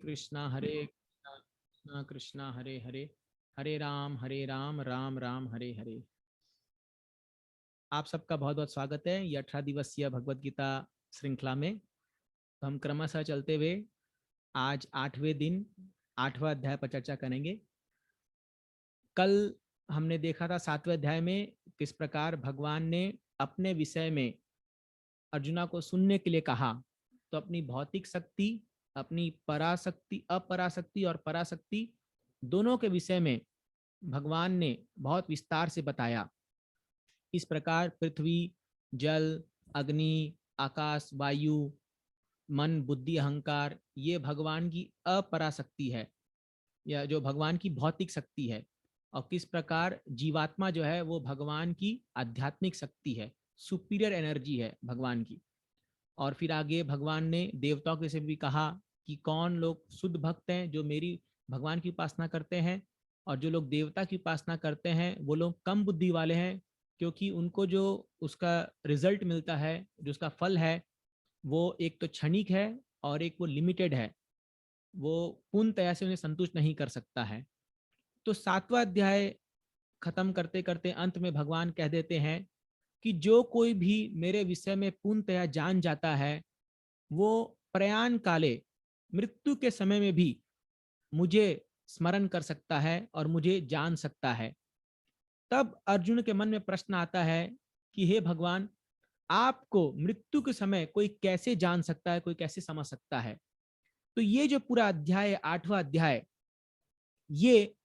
कृष्णा कृष्णा कृष्णा हरे हरे, हरे राम राम राम हरे हरे। आप सबका बहुत बहुत स्वागत है ये 18 दिवसीय भगवत गीता श्रृंखला में। तो हम क्रमशः चलते हुए आज 8वें दिन 8वां अध्याय पर चर्चा करेंगे। कल हमने देखा था 7वें अध्याय में किस प्रकार भगवान ने अपने विषय में अर्जुना को सुनने के लिए कहा। तो अपनी भौतिक शक्ति, अपनी पराशक्ति, अपराशक्ति और पराशक्ति दोनों के विषय में भगवान ने बहुत विस्तार से बताया। इस प्रकार पृथ्वी, जल, अग्नि, आकाश, वायु, मन, बुद्धि, अहंकार ये भगवान की अपराशक्ति है, या जो भगवान की भौतिक शक्ति है। और किस प्रकार जीवात्मा जो है वो भगवान की आध्यात्मिक शक्ति है, सुपीरियर एनर्जी है भगवान की। और फिर आगे भगवान ने देवताओं के से भी कहा कि कौन लोग शुद्ध भक्त हैं जो मेरी भगवान की उपासना करते हैं, और जो लोग देवता की उपासना करते हैं वो लोग कम बुद्धि वाले हैं, क्योंकि उनको जो उसका रिजल्ट मिलता है, जो उसका फल है, वो एक तो क्षणिक है और एक वो लिमिटेड है, वो पूर्णतया से उन्हें संतुष्ट नहीं कर सकता है। तो 7वां अध्याय खत्म करते करते अंत में भगवान कह देते हैं कि जो कोई भी मेरे विषय में पूर्णतया जान जाता है वो प्रयाण काले, मृत्यु के समय में भी मुझे स्मरण कर सकता है और मुझे जान सकता है। तब अर्जुन के मन में प्रश्न आता है कि हे भगवान, आपको मृत्यु के समय कोई कैसे जान सकता है, कोई कैसे समझ सकता है। तो ये जो पूरा अध्याय, 8वां अध्याय, ये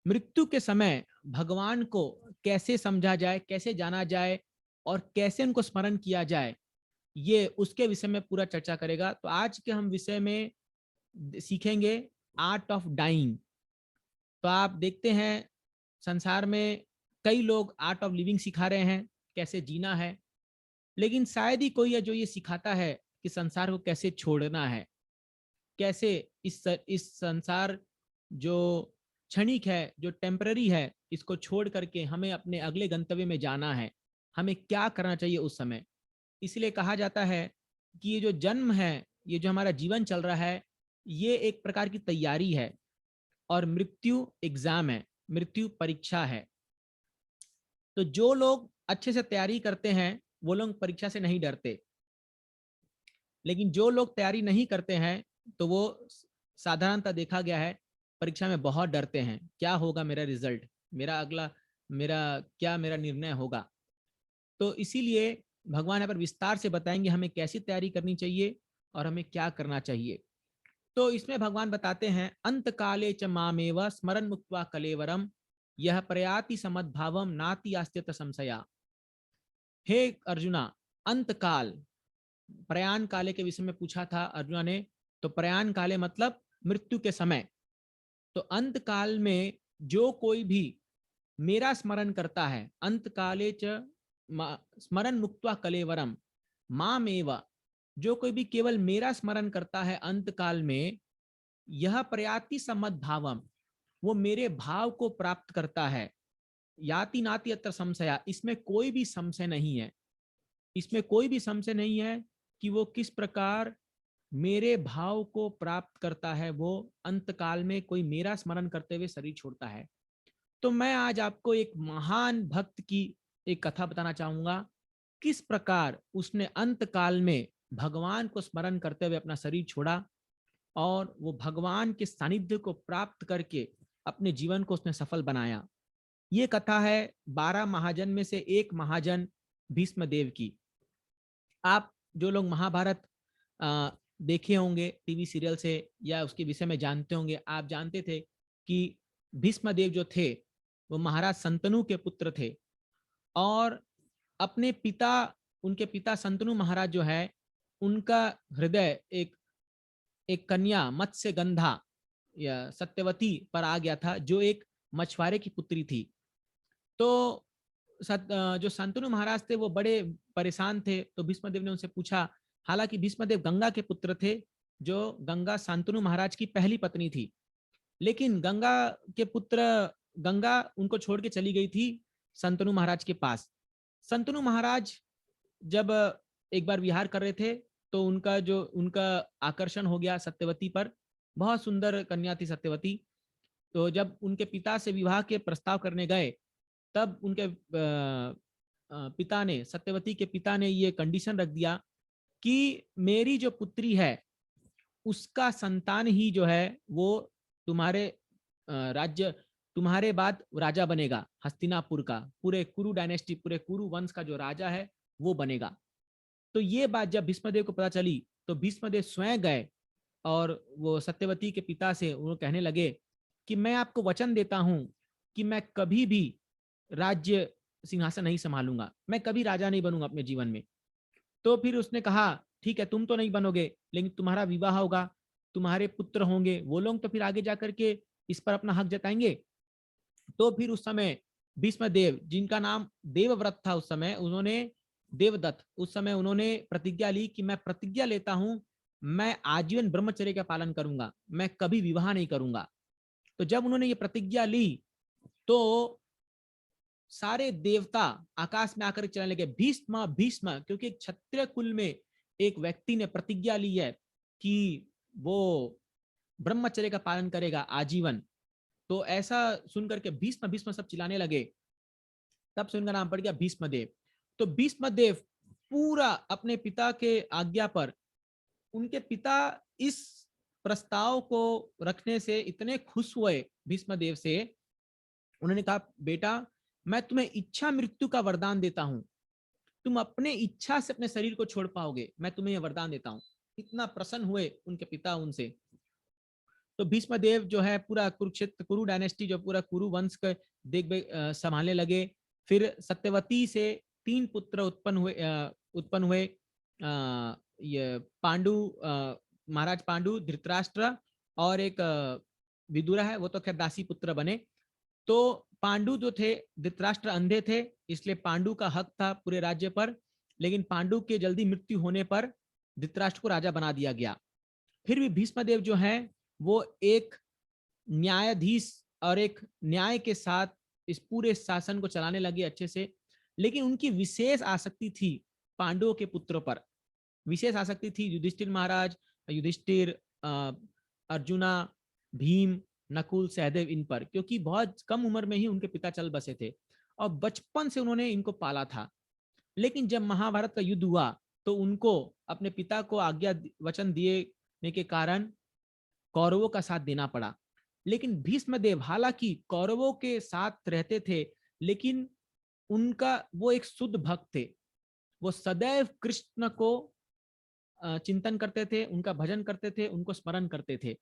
मृत्यु के समय भगवान को कैसे समझा जाए, कैसे जाना जाए और कैसे उनको स्मरण किया जाए, ये उसके विषय में पूरा चर्चा करेगा। तो आज के हम विषय में सीखेंगे आर्ट ऑफ डाइंग। तो आप देखते हैं संसार में कई लोग आर्ट ऑफ लिविंग सिखा रहे हैं, कैसे जीना है, लेकिन शायद ही कोई है जो ये सिखाता है कि संसार को कैसे छोड़ना है, कैसे इस संसार जो क्षणिक है, जो टेम्पररी है, इसको छोड़ करके हमें अपने अगले गंतव्य में जाना है, हमें क्या करना चाहिए उस समय। इसलिए कहा जाता है कि ये जो जन्म है, ये जो हमारा जीवन चल रहा है, ये एक प्रकार की तैयारी है और मृत्यु एग्जाम है, मृत्यु परीक्षा है। तो जो लोग अच्छे से तैयारी करते हैं वो लोग परीक्षा से नहीं डरते, लेकिन जो लोग तैयारी नहीं करते हैं तो वो साधारणतः देखा गया है परीक्षा में बहुत डरते हैं, क्या होगा मेरा रिजल्ट, मेरा अगला, मेरा निर्णय होगा। तो इसीलिए भगवान यहाँ पर विस्तार से बताएंगे हमें कैसी तैयारी करनी चाहिए और हमें क्या करना चाहिए। तो इसमें भगवान बताते हैं, अंत काले च मामेव स्मरण मुक्त्वा कलेवरम यह प्रयाति समद्भावम नाति आस्त्यत संशया। हे अर्जुना, अंत काल, प्रयाण काले के विषय में पूछा था अर्जुना ने। तो प्रयाण काले मतलब मृत्यु के समय। तो अंत काल में जो कोई भी मेरा स्मरण करता है, अंत काले च स्मरण मुक्त्वा कलेवरम मामेव, जो कोई भी केवल मेरा स्मरण करता है अंत काल में, यह प्रयाति सम्मत भावम, वो मेरे भाव को प्राप्त करता है। याति नाति अत्र संशया, इसमें कोई भी संशय नहीं है, इसमें कोई भी संशय नहीं है कि वो किस प्रकार मेरे भाव को प्राप्त करता है। वो अंत काल में कोई मेरा स्मरण करते हुए शरीर छोड़ता है। तो मैं आज आपको एक महान भक्त की एक कथा बताना चाहूंगा, किस प्रकार उसने अंत काल में भगवान को स्मरण करते हुए अपना शरीर छोड़ा और वो भगवान के सानिध्य को प्राप्त करके अपने जीवन को उसने सफल बनाया। ये कथा है 12 महाजन में से एक महाजन भीष्म देव की। आप जो लोग महाभारत देखे होंगे टीवी सीरियल से या उसके विषय में जानते होंगे, आप जानते थे कि भीष्म देव जो थे वो महाराज संतनु के पुत्र थे, और अपने पिता, उनके पिता संतनु महाराज जो है, उनका हृदय एक एक कन्या मत्स्य गंधा या सत्यवती पर आ गया था, जो एक मछुआरे की पुत्री थी। तो जो शांतनु महाराज थे वो बड़े परेशान थे। तो भीष्मदेव ने उनसे पूछा, हालांकि भीष्मदेव गंगा के पुत्र थे, जो गंगा शांतनु महाराज की पहली पत्नी थी, लेकिन गंगा के पुत्र, गंगा उनको छोड़ के चली गई थी शांतनु महाराज के पास। शांतनु महाराज जब एक बार विहार कर रहे थे तो उनका आकर्षण हो गया सत्यवती पर, बहुत सुंदर कन्या थी सत्यवती। तो जब उनके पिता से विवाह के प्रस्ताव करने गए, तब उनके पिता ने, सत्यवती के पिता ने ये कंडीशन रख दिया कि मेरी जो पुत्री है उसका संतान ही जो है वो तुम्हारे राज्य, तुम्हारे बाद राजा बनेगा, हस्तिनापुर का, पूरे कुरु डायनेस्टी, पूरे कुरु वंश का जो राजा है वो बनेगा। तो ये बात जब भीष्मदेव को पता चली, तो भीष्मदेव स्वयं गए और वो सत्यवती के पिता से वो कहने लगे कि मैं आपको वचन देता हूं कि मैं कभी भी राज्य सिंहासन नहीं संभालूंगा, मैं कभी राजा नहीं बनूंगा अपने जीवन में। तो फिर उसने कहा ठीक है, तुम तो नहीं बनोगे, लेकिन तुम्हारा विवाह होगा, तुम्हारे पुत्र होंगे, वो लोग तो फिर आगे जाकर के इस पर अपना हक जताएंगे। तो फिर उस समय भीष्मदेव, जिनका नाम देवव्रत था उस समय, उन्होंने, देवदत्त, उस समय उन्होंने प्रतिज्ञा ली कि मैं प्रतिज्ञा लेता हूं, मैं आजीवन ब्रह्मचर्य का पालन करूंगा, मैं कभी विवाह नहीं करूंगा। तो जब उन्होंने ये प्रतिज्ञा ली, तो सारे देवता आकाश में आकर चलने लगे, भीष्म भीष्म, क्योंकि एक क्षत्रिय कुल में एक व्यक्ति ने प्रतिज्ञा ली है कि वो ब्रह्मचर्य का पालन करेगा आजीवन। तो ऐसा सुनकर के भीष्म भीष्म सब चिल्लाने लगे, तब से उनका नाम पड़ गया भीष्मदेव। तो भीष्मदेव पूरा अपने पिता के आज्ञा पर, उनके पिता इस प्रस्ताव को रखने से इतने खुश हुए भीष्मदेव से, उन्होंने कहा बेटा मैं तुम्हें इच्छा मृत्यु का वरदान देता हूं, तुम अपने इच्छा से अपने शरीर को छोड़ पाओगे, मैं तुम्हें यह वरदान देता हूं। इतना प्रसन्न हुए उनके पिता उनसे। तो भीष्मदेव जो है पूरा कुरुक्षेत्र, कुरु डायनेस्टी, जो पूरा कुरु वंश के देख संभालने लगे। फिर सत्यवती से 3 पुत्र उत्पन्न हुए, ये पांडु, महाराज पांडु, धृतराष्ट्र और एक विदुरा है, वो तो खैर दासी पुत्र बने। तो पांडु जो थे, धृतराष्ट्र अंधे थे, इसलिए पांडु का हक था पूरे राज्य पर, लेकिन पांडु के जल्दी मृत्यु होने पर धृतराष्ट्र को राजा बना दिया गया। फिर भी भीष्मदेव जो है वो एक न्यायाधीश और एक न्याय के साथ इस पूरे शासन को चलाने लगे अच्छे से। लेकिन उनकी विशेष आसक्ति थी पांडवों के पुत्रों पर, विशेष आसक्ति थी युधिष्ठिर महाराज, युधिष्ठिर, अर्जुना, भीम, नकुल, सहदेव, इन पर, क्योंकि बहुत कम उम्र में ही उनके पिता चल बसे थे और बचपन से उन्होंने इनको पाला था। लेकिन जब महाभारत का युद्ध हुआ तो उनको अपने पिता को आज्ञा वचन दिए के कारण कौरवों का साथ देना पड़ा। लेकिन भीष्मदेव हालांकि कौरवों के साथ रहते थे, लेकिन उनका वो एक शुद्ध भक्त थे, वो सदैव कृष्ण को चिंतन करते थे, उनका भजन करते थे, उनको स्मरण करते थे।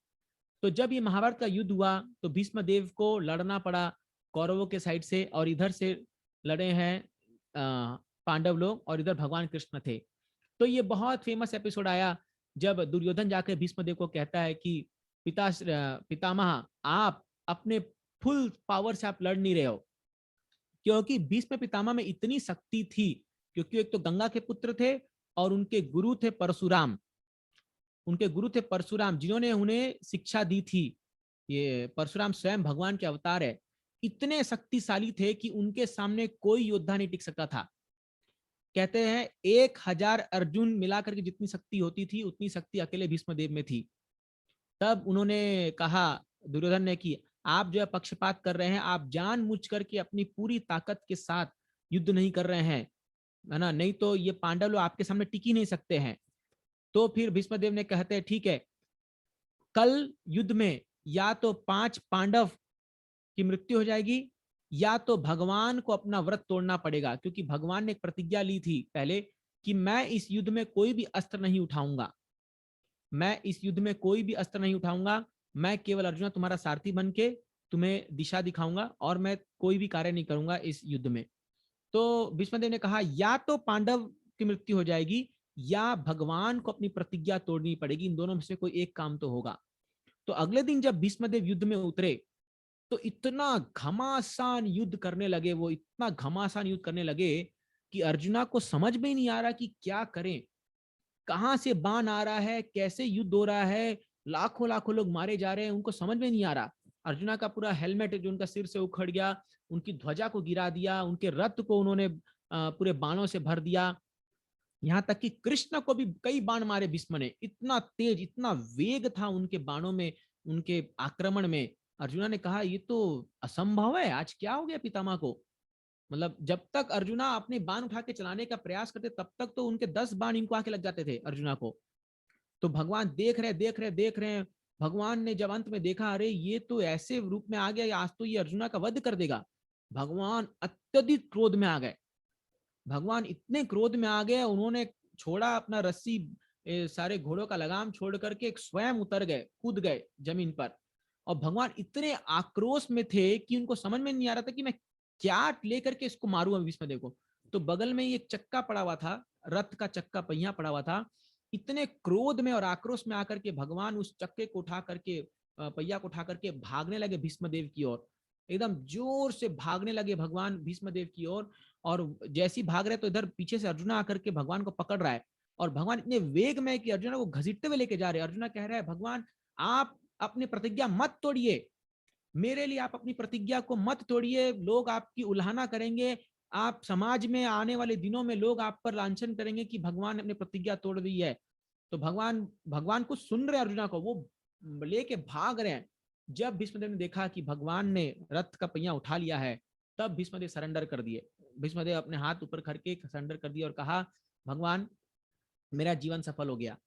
तो जब ये महाभारत का युद्ध हुआ तो भीष्मदेव को लड़ना पड़ा कौरवों के साइड से, और इधर से लड़े हैं पांडव लोग, और इधर भगवान कृष्ण थे। तो ये बहुत फेमस एपिसोड आया जब दुर्योधन जाकर भीष्मदेव को कहता है कि पितामह आप अपने फुल पावर से आप लड़ नहीं रहे हो, क्योंकि भीष्म पितामह में इतनी शक्ति थी, क्योंकि एक तो गंगा के पुत्र थे और उनके गुरु थे परशुराम, उनके गुरु थे परशुराम, जिन्होंने उन्हें शिक्षा दी थी। ये परशुराम स्वयं भगवान के अवतार है, इतने शक्तिशाली थे कि उनके सामने कोई योद्धा नहीं टिक सकता था। कहते हैं 1000 अर्जुन मिलाकर के जितनी शक्ति होती थी उतनी शक्ति अकेले भीष्मदेव में थी। तब उन्होंने कहा दुर्योधन ने कि आप जो है पक्षपात कर रहे हैं, आप जानबूझ करके अपनी पूरी ताकत के साथ युद्ध नहीं कर रहे हैं, है ना, नहीं तो ये पांडव लोग आपके सामने टिक ही नहीं सकते हैं। तो फिर भीष्मदेव ने कहते हैं ठीक है, कल युद्ध में या तो 5 पांडव की मृत्यु हो जाएगी, या तो भगवान को अपना व्रत तोड़ना पड़ेगा, क्योंकि भगवान ने एक प्रतिज्ञा ली थी पहले कि मैं इस युद्ध में कोई भी अस्त्र नहीं उठाऊंगा, मैं इस युद्ध में कोई भी अस्त्र नहीं उठाऊंगा, मैं केवल अर्जुन तुम्हारा सारथी बन के तुम्हें दिशा दिखाऊंगा और मैं कोई भी कार्य नहीं करूंगा इस युद्ध में। तो भीष्मदेव ने कहा या तो पांडव की मृत्यु हो जाएगी या भगवान को अपनी प्रतिज्ञा तोड़नी पड़ेगी, इन दोनों में से कोई एक काम तो होगा। तो अगले दिन जब भीष्मदेव युद्ध में उतरे तो इतना घमासान युद्ध करने लगे, वो इतना घमासान युद्ध करने लगे कि अर्जुना को समझ में ही नहीं आ रहा कि क्या करें, कहां से बाण आ रहा है, कैसे युद्ध हो रहा है, लाखों लाखों लोग मारे जा रहे हैं, उनको समझ में नहीं आ रहा। अर्जुना का पूरा हेलमेट जो उनका सिर से उखड़ गया, उनकी ध्वजा को गिरा दिया, उनके रथ को उन्होंने पूरे बाणों से भर दिया, यहाँ तक कि कृष्ण को भी कई बाण मारे भीष्म ने, इतना तेज, इतना वेग था उनके बाणों में, उनके आक्रमण में। अर्जुना ने कहा ये तो असंभव है, आज क्या हो गया पितामह को। मतलब जब तक अर्जुना अपने बाण उठा के चलाने का प्रयास करते तब तक तो उनके 10 बाण इनको आके लग जाते थे अर्जुना को। तो भगवान देख रहे हैं। भगवान ने जब अंत में देखा, अरे ये तो ऐसे रूप में आ गया, आज तो ये अर्जुना का वध कर देगा। भगवान अत्यधिक क्रोध में आ गए। भगवान इतने क्रोध में आ गए, उन्होंने छोड़ा अपना रस्सी, सारे घोड़ों का लगाम छोड़ करके स्वयं उतर गए, कूद गए जमीन पर। और भगवान इतने आक्रोश में थे कि उनको समझ में नहीं आ रहा था कि मैं क्या लेकर के इसको मारूं भीष्मदेव को। तो बगल में एक चक्का पड़ा हुआ था, रथ का चक्का पहिया पड़ा हुआ था। इतने क्रोध में और आक्रोश में आकर के भगवान उस चक्के को उठा करके, पहिया को उठा करके भागने लगे भीष्मदेव की ओर। एकदम जोर से भागने लगे भगवान भीष्मदेव की ओर। और जैसे ही भाग रहे तो इधर पीछे से अर्जुना आकर के भगवान को पकड़ रहा है। और भगवान इतने वेग में कि अर्जुना को घसीटते हुए लेके जा रहे हैं। अर्जुना कह रहा है, भगवान आप अपनी प्रतिज्ञा मत तोड़िए, मेरे लिए आप अपनी प्रतिज्ञा को मत तोड़िए, लोग आपकी उल्हाना करेंगे। आप समाज में आने वाले दिनों में लोग आप पर लांछन करेंगे कि भगवान ने अपनी प्रतिज्ञा तोड़ दी है। तो भगवान भगवान को सुन रहे अर्जुना को, वो लेके भाग रहे हैं। जब भीष्मदेव ने देखा कि भगवान ने रथ का पहिया उठा लिया है, तब भीष्मदेव सरेंडर कर दिए। भीष्मदेव अपने हाथ ऊपर करके सरेंडर कर दिया और कहा, भगवान मेरा जीवन सफल हो गया।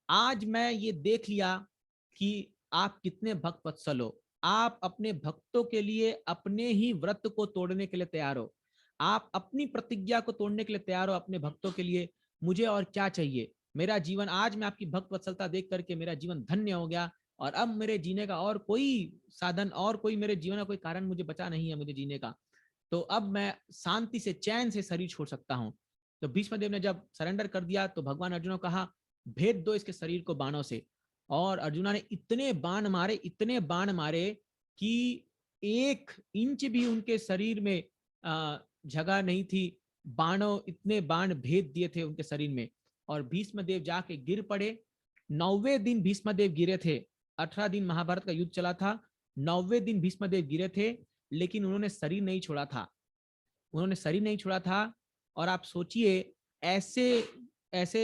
आज मैं ये देख लिया कि आप कितने भक्त वत्सल हो। आप अपने भक्तों के लिए अपने ही व्रत को तोड़ने के लिए तैयार हो। आप अपनी प्रतिज्ञा को तोड़ने के लिए तैयार हो अपने भक्तों के लिए। मुझे और क्या चाहिए। मेरा जीवन, आज मैं आपकी भक्त वत्सलता देख करके मेरा जीवन धन्य हो गया। और अब मेरे जीने का और कोई साधन, और कोई मेरे जीवन का कोई कारण मुझे बचा नहीं है मुझे जीने का। तो अब मैं शांति से चैन से शरीर छोड़ सकता हूँ। तो भीष्मदेव ने जब सरेंडर कर दिया तो भगवान अर्जुन को कहा, भेद दो इसके शरीर को बाणों से। और अर्जुना ने इतने बाण मारे, इतने बाण मारे कि 1 इंच भी उनके शरीर में जगह नहीं थी। बाणों, इतने बाण भेद दिए थे उनके शरीर में। और भीष्मदेव जाके गिर पड़े। 9वें दिन भीष्मदेव गिरे थे। 18 दिन महाभारत का युद्ध चला था। 9वें दिन भीष्मदेव गिरे थे, लेकिन उन्होंने शरीर नहीं छोड़ा था। उन्होंने शरीर नहीं छोड़ा था। और आप सोचिए, ऐसे ऐसे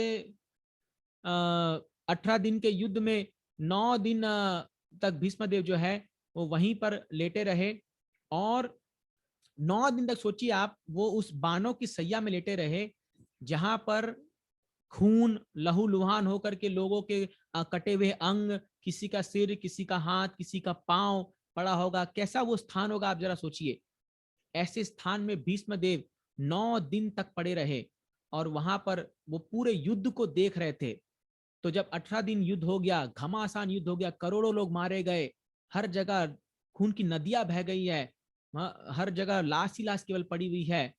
18 दिन के युद्ध में 9 दिन तक भीष्मदेव जो है वो वहीं पर लेटे रहे। और 9 दिन तक सोचिए आप, वो उस बाणों की सैया में लेटे रहे, जहां पर खून लहूलुहान होकर के लोगों के कटे हुए अंग, किसी का सिर, किसी का हाथ, किसी का पांव पड़ा होगा। कैसा वो स्थान होगा, आप जरा सोचिए। ऐसे स्थान में भीष्मदेव 9 दिन तक पड़े रहे और वहां पर वो पूरे युद्ध को देख रहे थे। तो जब 18 दिन युद्ध हो गया, घमासान युद्ध हो गया, करोड़ों लोग मारे गए, हर जगह खून की नदियां बह गई है, हर जगह लाश ही लाश केवल पड़ी हुई है।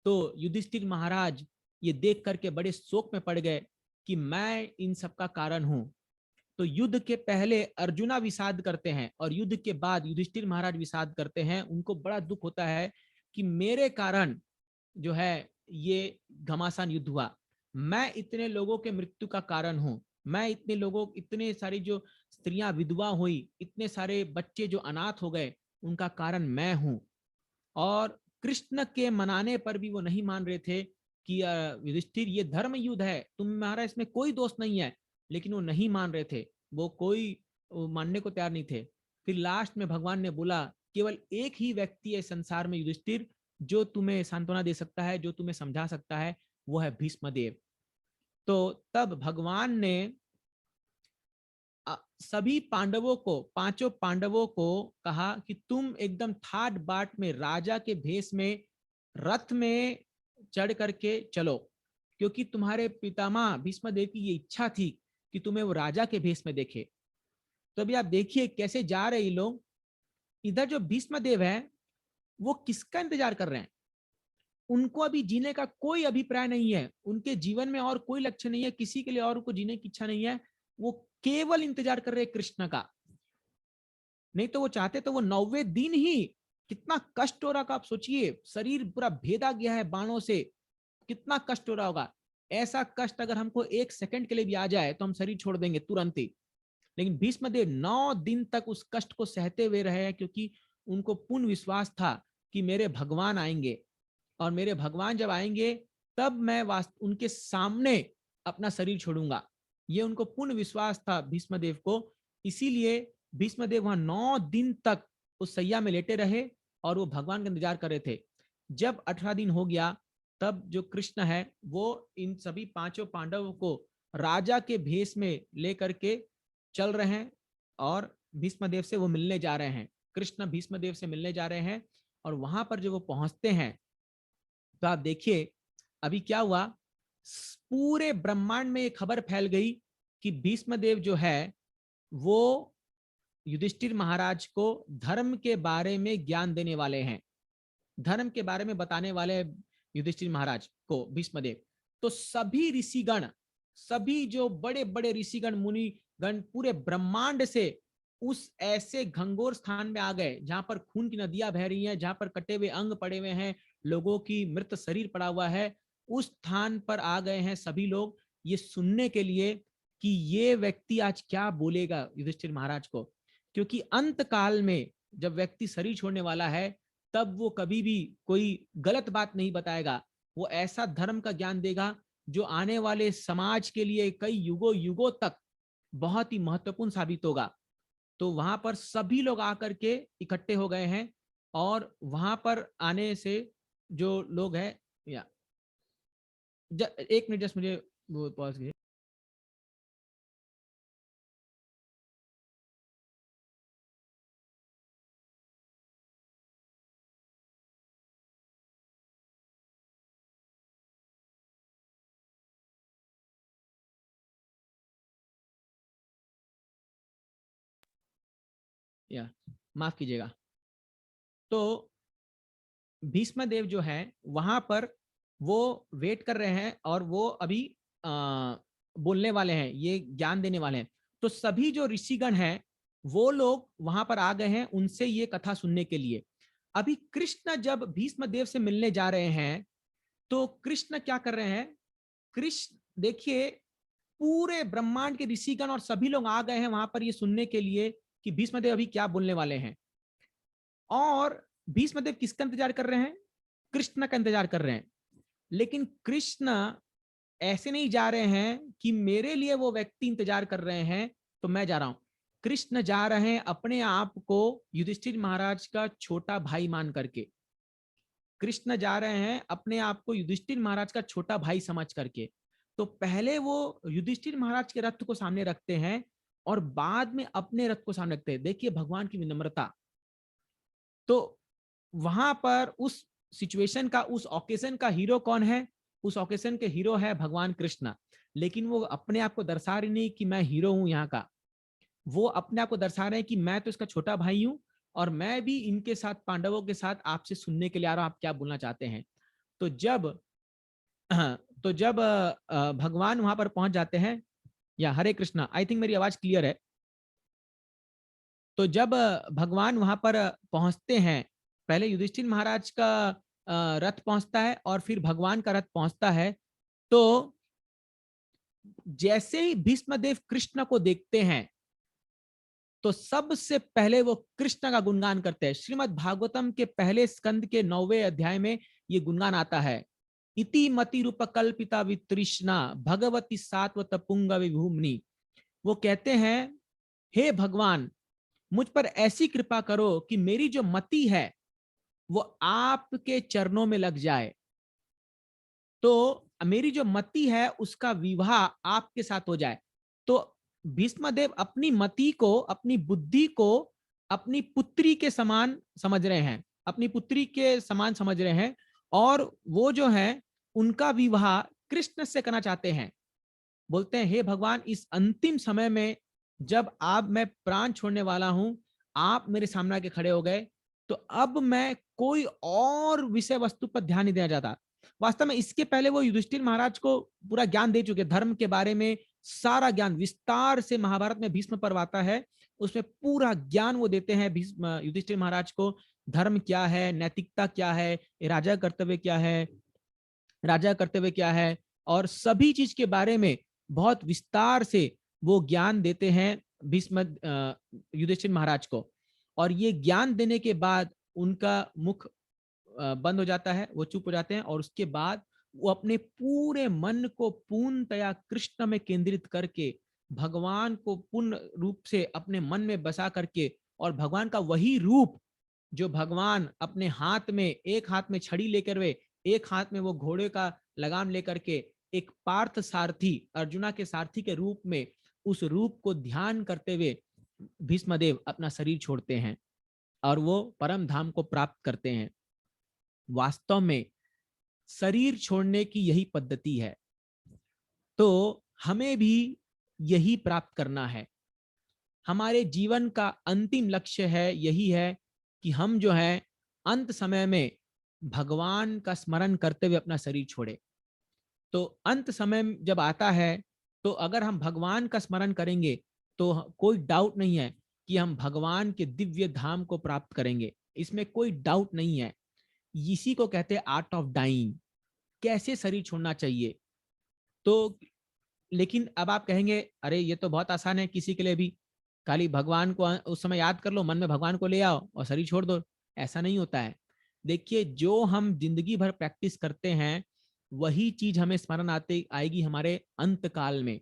तो युधिष्ठिर महाराज ये देख करके बड़े शोक में पड़ गए कि मैं इन सब का कारण हूं। तो युद्ध के पहले अर्जुना विषाद करते हैं और युद्ध के बाद युधिष्ठिर महाराज विषाद करते हैं। उनको बड़ा दुख होता है कि मेरे कारण जो है ये घमासान युद्ध हुआ। मैं इतने लोगों के मृत्यु का कारण हूं। मैं इतने लोगों, इतने सारी जो स्त्रियां विधवा हुई, इतने सारे बच्चे जो अनाथ हो गए, उनका कारण मैं हूं। और कृष्ण के मनाने पर भी वो नहीं मान रहे थे कि युधिष्ठिर ये धर्म युद्ध है, तुम्हारा इसमें कोई दोष नहीं है। लेकिन वो नहीं मान रहे थे, वो मानने को तैयार नहीं थे। फिर लास्ट में भगवान ने बोला, केवल एक ही व्यक्ति है संसार में युधिष्ठिर जो तुम्हें सांत्वना दे सकता है, जो तुम्हें समझा सकता है, वो है भीष्मदेव। तो तब भगवान ने सभी पांडवों को, पांचों पांडवों को कहा कि तुम एकदम ठाट बाट में राजा के भेष में रथ में चढ़ करके चलो, क्योंकि तुम्हारे पितामह भीष्मदेव की ये इच्छा थी कि तुम्हें वो राजा के भेष में देखे। तो अभी आप देखिए कैसे जा रहे लोग। इधर जो भीष्मदेव है वो किसका इंतजार कर रहे हैं। उनको अभी जीने का कोई अभिप्राय नहीं है, उनके जीवन में और कोई लक्ष्य नहीं है, किसी के लिए और उनको जीने की इच्छा नहीं है। वो केवल इंतजार कर रहे कृष्ण का। नहीं तो वो चाहते तो वो 9वें दिन ही, कितना कष्ट हो रहा का आप सोचिए, शरीर पूरा भेदा गया है बाणों से, कितना कष्ट हो रहा होगा। ऐसा कष्ट अगर हमको 1 सेकंड के लिए भी आ जाए तो हम शरीर छोड़ देंगे तुरंत ही। लेकिन भीष्मदेव 9 दिन तक उस कष्ट को सहते हुए रहे हैं, क्योंकि उनको पूर्ण विश्वास था कि मेरे भगवान आएंगे और मेरे भगवान जब आएंगे तब मैं उनके सामने अपना शरीर छोड़ूंगा। ये उनको पूर्ण विश्वास था भीष्मदेव को। इसीलिए भीष्मदेव वहां 9 दिन तक उस सैया में लेटे रहे और वो भगवान का इंतजार कर रहे थे। जब 18 दिन हो गया, तब जो कृष्ण है वो इन सभी पांचों पांडवों को राजा के भेष में लेकर के चल रहे हैं और भीष्मदेव से वो मिलने जा रहे हैं। कृष्ण भीष्मदेव से मिलने जा रहे हैं और वहां पर जब वो पहुंचते हैं तो आप देखिए अभी क्या हुआ, पूरे ब्रह्मांड में एक खबर फैल गई कि भीष्मदेव जो है वो युधिष्ठिर महाराज को धर्म के बारे में ज्ञान देने वाले हैं, धर्म के बारे में बताने वाले युधिष्ठिर महाराज को भीष्मदेव। तो सभी ऋषिगण, सभी जो बड़े बड़े ऋषिगण मुनिगण पूरे ब्रह्मांड से उस ऐसे घंघोर स्थान में आ गए जहां पर खून की नदियां बह रही हैं, जहां पर कटे हुए अंग पड़े हुए हैं, लोगों की मृत शरीर पड़ा हुआ है, उस स्थान पर आ गए हैं सभी लोग ये सुनने के लिए कि ये व्यक्ति आज क्या बोलेगा युधिष्ठिर महाराज को। क्योंकि अंत काल में जब व्यक्ति शरीर छोड़ने वाला है तब वो कभी भी कोई गलत बात नहीं बताएगा, वो ऐसा धर्म का ज्ञान देगा जो आने वाले समाज के लिए कई युगों युगों तक बहुत ही महत्वपूर्ण साबित होगा। तो वहां पर सभी लोग आकर के इकट्ठे हो गए हैं और वहां पर आने से जो लोग हैं या एक मिनट जस्ट मुझे वो पॉज कीजिए। या माफ कीजिएगा। तो भीष्म देव जो है वहां पर वो वेट कर रहे हैं और वो अभी बोलने वाले हैं, ये ज्ञान देने वाले हैं। तो सभी जो ऋषिगण हैं वो लोग वहां पर आ गए हैं उनसे ये कथा सुनने के लिए। अभी कृष्ण जब भीष्म देव से मिलने जा रहे हैं तो कृष्ण क्या कर रहे हैं, कृष्ण देखिए पूरे ब्रह्मांड के ऋषिगण और सभी लोग आ गए हैं वहां पर ये सुनने के लिए कि भीष्म देव अभी क्या बोलने वाले हैं। और भीष्मदेव किसका इंतजार कर रहे हैं, कृष्ण का इंतजार कर रहे हैं। लेकिन कृष्ण ऐसे नहीं जा रहे हैं कि मेरे लिए वो व्यक्ति इंतजार कर रहे हैं तो मैं जा रहा हूं। कृष्ण जा रहे हैं अपने आप को युधिष्ठिर महाराज का छोटा भाई मान करके, कृष्ण जा रहे हैं अपने आप को युधिष्ठिर महाराज का छोटा भाई समझ करके। तो पहले वो युधिष्ठिर महाराज के रथ को सामने रखते हैं और बाद में अपने रथ को सामने रखते हैं। देखिए भगवान की विनम्रता। तो वहां पर उस सिचुएशन का, उस ओकेजन का हीरो कौन है, उस ओकेजन के हीरो है भगवान कृष्ण। लेकिन वो अपने आप को दर्शा रहे नहीं कि मैं हीरो हूं यहाँ का, वो अपने आप को दर्शा रहे हैं कि मैं तो इसका छोटा भाई हूं और मैं भी इनके साथ पांडवों के साथ आपसे सुनने के लिए आ रहा हूं आप क्या बोलना चाहते हैं। तो जब तो जब भगवान वहां पर पहुंच जाते हैं, या हरे कृष्णा, आई थिंक मेरी आवाज क्लियर है। तो जब भगवान वहां पर पहुंचते हैं, पहले युधिष्ठिर महाराज का रथ पहुंचता है और फिर भगवान का रथ पहुंचता है। तो जैसे ही भीष्मदेव कृष्ण को देखते हैं तो सबसे पहले वो कृष्ण का गुणगान करते हैं। श्रीमद् भागवतम के पहले स्कंद के 9वें अध्याय में ये गुणगान आता है। इति मति रूप कल्पिता वितृष्णा भगवती सात्वत पुंग विभूमि। वो कहते हैं हे भगवान मुझ पर ऐसी कृपा करो कि मेरी जो मति है वो आपके चरणों में लग जाए। तो मेरी जो मति है उसका विवाह आपके साथ हो जाए। तो भीष्मदेव अपनी मति को, अपनी बुद्धि को अपनी पुत्री के समान समझ रहे हैं, अपनी पुत्री के समान समझ रहे हैं और वो जो है उनका विवाह कृष्ण से करना चाहते हैं। बोलते हैं हे भगवान इस अंतिम समय में जब आप, मैं प्राण छोड़ने वाला हूं, आप मेरे सामने आके खड़े हो गए, तो अब मैं कोई और विषय वस्तु पर ध्यान नहीं देना चाहता। वास्तव में इसके पहले वो युधिष्ठिर महाराज को पूरा ज्ञान दे चुके, धर्म के बारे में सारा ज्ञान विस्तार से महाभारत में भीष्म पर्व आता है, उसमें पूरा ज्ञान वो देते हैं भीष्म युधिष्ठिर महाराज को। धर्म क्या है, नैतिकता क्या है, राजा कर्तव्य क्या है, राजा कर्तव्य क्या है, और सभी चीज के बारे में बहुत विस्तार से वो ज्ञान देते हैं भीष्म युधिष्ठिर महाराज को। और ये ज्ञान देने के बाद उनका मुख बंद हो जाता है, वो चुप हो जाते हैं और उसके बाद वो अपने पूरे मन को पूर्णतया कृष्ण में केंद्रित करके भगवान को पूर्ण रूप से अपने मन में बसा करके, और भगवान का वही रूप जो भगवान अपने हाथ में, एक हाथ में छड़ी लेकर वे, एक हाथ में वो घोड़े का लगाम लेकर के एक पार्थ सारथी, अर्जुना के सारथी के रूप में, उस रूप को ध्यान करते हुए भीष्मदेव अपना शरीर छोड़ते हैं और वो परम धाम को प्राप्त करते हैं। वास्तव में शरीर छोड़ने की यही पद्धति है, तो हमें भी यही प्राप्त करना है। हमारे जीवन का अंतिम लक्ष्य है, यही है कि हम जो है अंत समय में भगवान का स्मरण करते हुए अपना शरीर छोड़े। तो अंत समय जब आता है, तो अगर हम भगवान का स्मरण करेंगे तो कोई डाउट नहीं है कि हम भगवान के दिव्य धाम को प्राप्त करेंगे, इसमें कोई डाउट नहीं है। इसी को कहते हैं आर्ट ऑफ डाइंग, कैसे शरीर छोड़ना चाहिए। तो लेकिन अब आप कहेंगे अरे ये तो बहुत आसान है किसी के लिए भी, खाली भगवान को उस समय याद कर लो, मन में भगवान को ले आओ और शरीर छोड़ दो। ऐसा नहीं होता है। देखिए, जो हम जिंदगी भर प्रैक्टिस करते हैं वही चीज हमें स्मरण आते आएगी हमारे अंत काल में।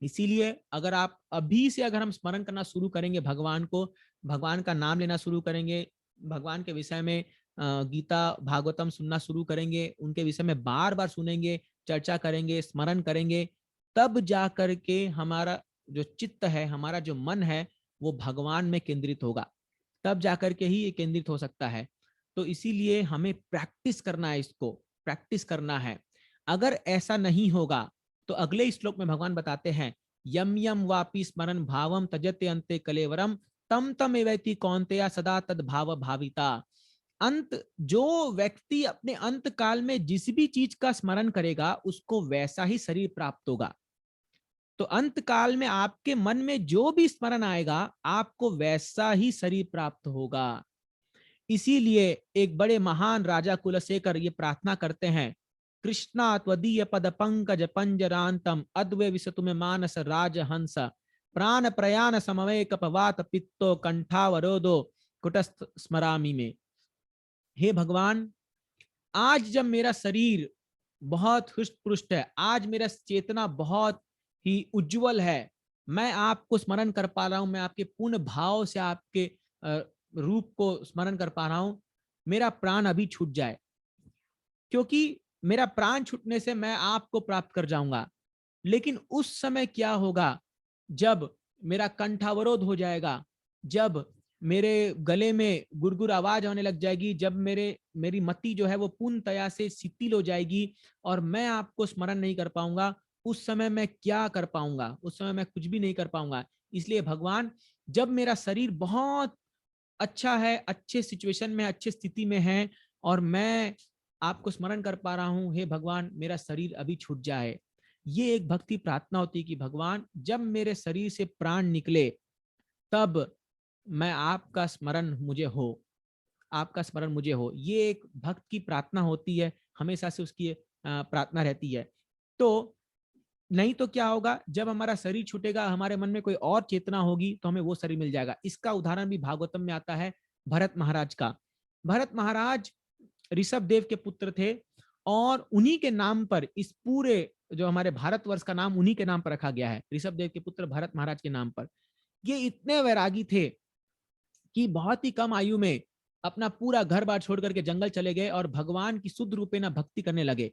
इसीलिए अगर आप अभी से अगर हम स्मरण करना शुरू करेंगे भगवान को, भगवान का नाम लेना शुरू करेंगे, भगवान के विषय में गीता भागवतम सुनना शुरू करेंगे, उनके विषय में बार बार सुनेंगे, चर्चा करेंगे, स्मरण करेंगे, तब जा करके हमारा जो चित्त है, हमारा जो मन है, वो भगवान में केंद्रित होगा। तब जाकर के ही ये केंद्रित हो सकता है। तो इसीलिए हमें प्रैक्टिस करना है, इसको प्रैक्टिस करना है। अगर ऐसा नहीं होगा तो अगले श्लोक में भगवान बताते हैं, यम यम वापि स्मरण भावम तजते अंते कलेवरम तम तम एवैति कौन्तेया सदा तद भाव भाविता। अंत जो व्यक्ति अपने अंत काल में जिस भी चीज का स्मरण करेगा उसको वैसा ही शरीर प्राप्त होगा। तो अंत काल में आपके मन में जो भी स्मरण आएगा आपको वैसा ही शरीर प्राप्त होगा। इसीलिए एक बड़े महान राजा कुलशेखर ये प्रार्थना करते हैं, कृष्णा त्वदीय पद पंकज पंजरांतम अद्वै विसतु में मानस राजहंस प्राण प्रयाण समवे कपवात पित्तो कंठावरोधो कुटस्थ स्मरामी में। हे भगवान, आज जब मेरा शरीर बहुत हुष्ट पुष्ट है, आज मेरा चेतना बहुत ही उज्जवल है, मैं आपको स्मरण कर पा रहा हूं, मैं आपके पूर्ण भाव से आपके रूप को स्मरण कर पा रहा हूं, मेरा प्राण अभी छूट जाए, क्योंकि मेरा प्राण छूटने से मैं आपको प्राप्त कर जाऊंगा। लेकिन उस समय क्या होगा, जब मेरा कंठावरोध हो जाएगा, जब मेरे गले में गुरगुर आवाज आने लग जाएगी, जब मेरी मति जो है वो पूर्णतया से शिथिल हो जाएगी और मैं आपको स्मरण नहीं कर पाऊंगा, उस समय मैं क्या कर पाऊंगा, उस समय मैं कुछ भी नहीं कर पाऊंगा। इसलिए भगवान, जब मेरा शरीर बहुत अच्छा है, अच्छे सिचुएशन में, अच्छे स्थिति में है और मैं आपको स्मरण कर पा रहा हूं, हे भगवान मेरा शरीर अभी छूट जाए। ये एक भक्ति प्रार्थना होती है कि भगवान जब मेरे शरीर से प्राण निकले तब मैं आपका स्मरण मुझे हो, आपका स्मरण मुझे हो। ये एक भक्त की प्रार्थना होती है, हमेशा से उसकी प्रार्थना रहती है। तो नहीं तो क्या होगा, जब हमारा शरीर छूटेगा हमारे मन में कोई और चेतना होगी तो हमें वो शरीर मिल जाएगा। इसका उदाहरण भी भागवतम में आता है भरत महाराज का। भरत महाराज ऋषभ देव के पुत्र थे और उन्हीं के नाम पर इस पूरे जो हमारे भारतवर्ष का नाम उन्हीं के नाम पर रखा गया है, ऋषभ देव के पुत्र भरत महाराज के नाम पर। ये इतने वैरागी थे कि बहुत ही कम आयु में अपना पूरा घर बार छोड़ करके जंगल चले गए और भगवान की शुद्ध रूपे ना भक्ति करने लगे।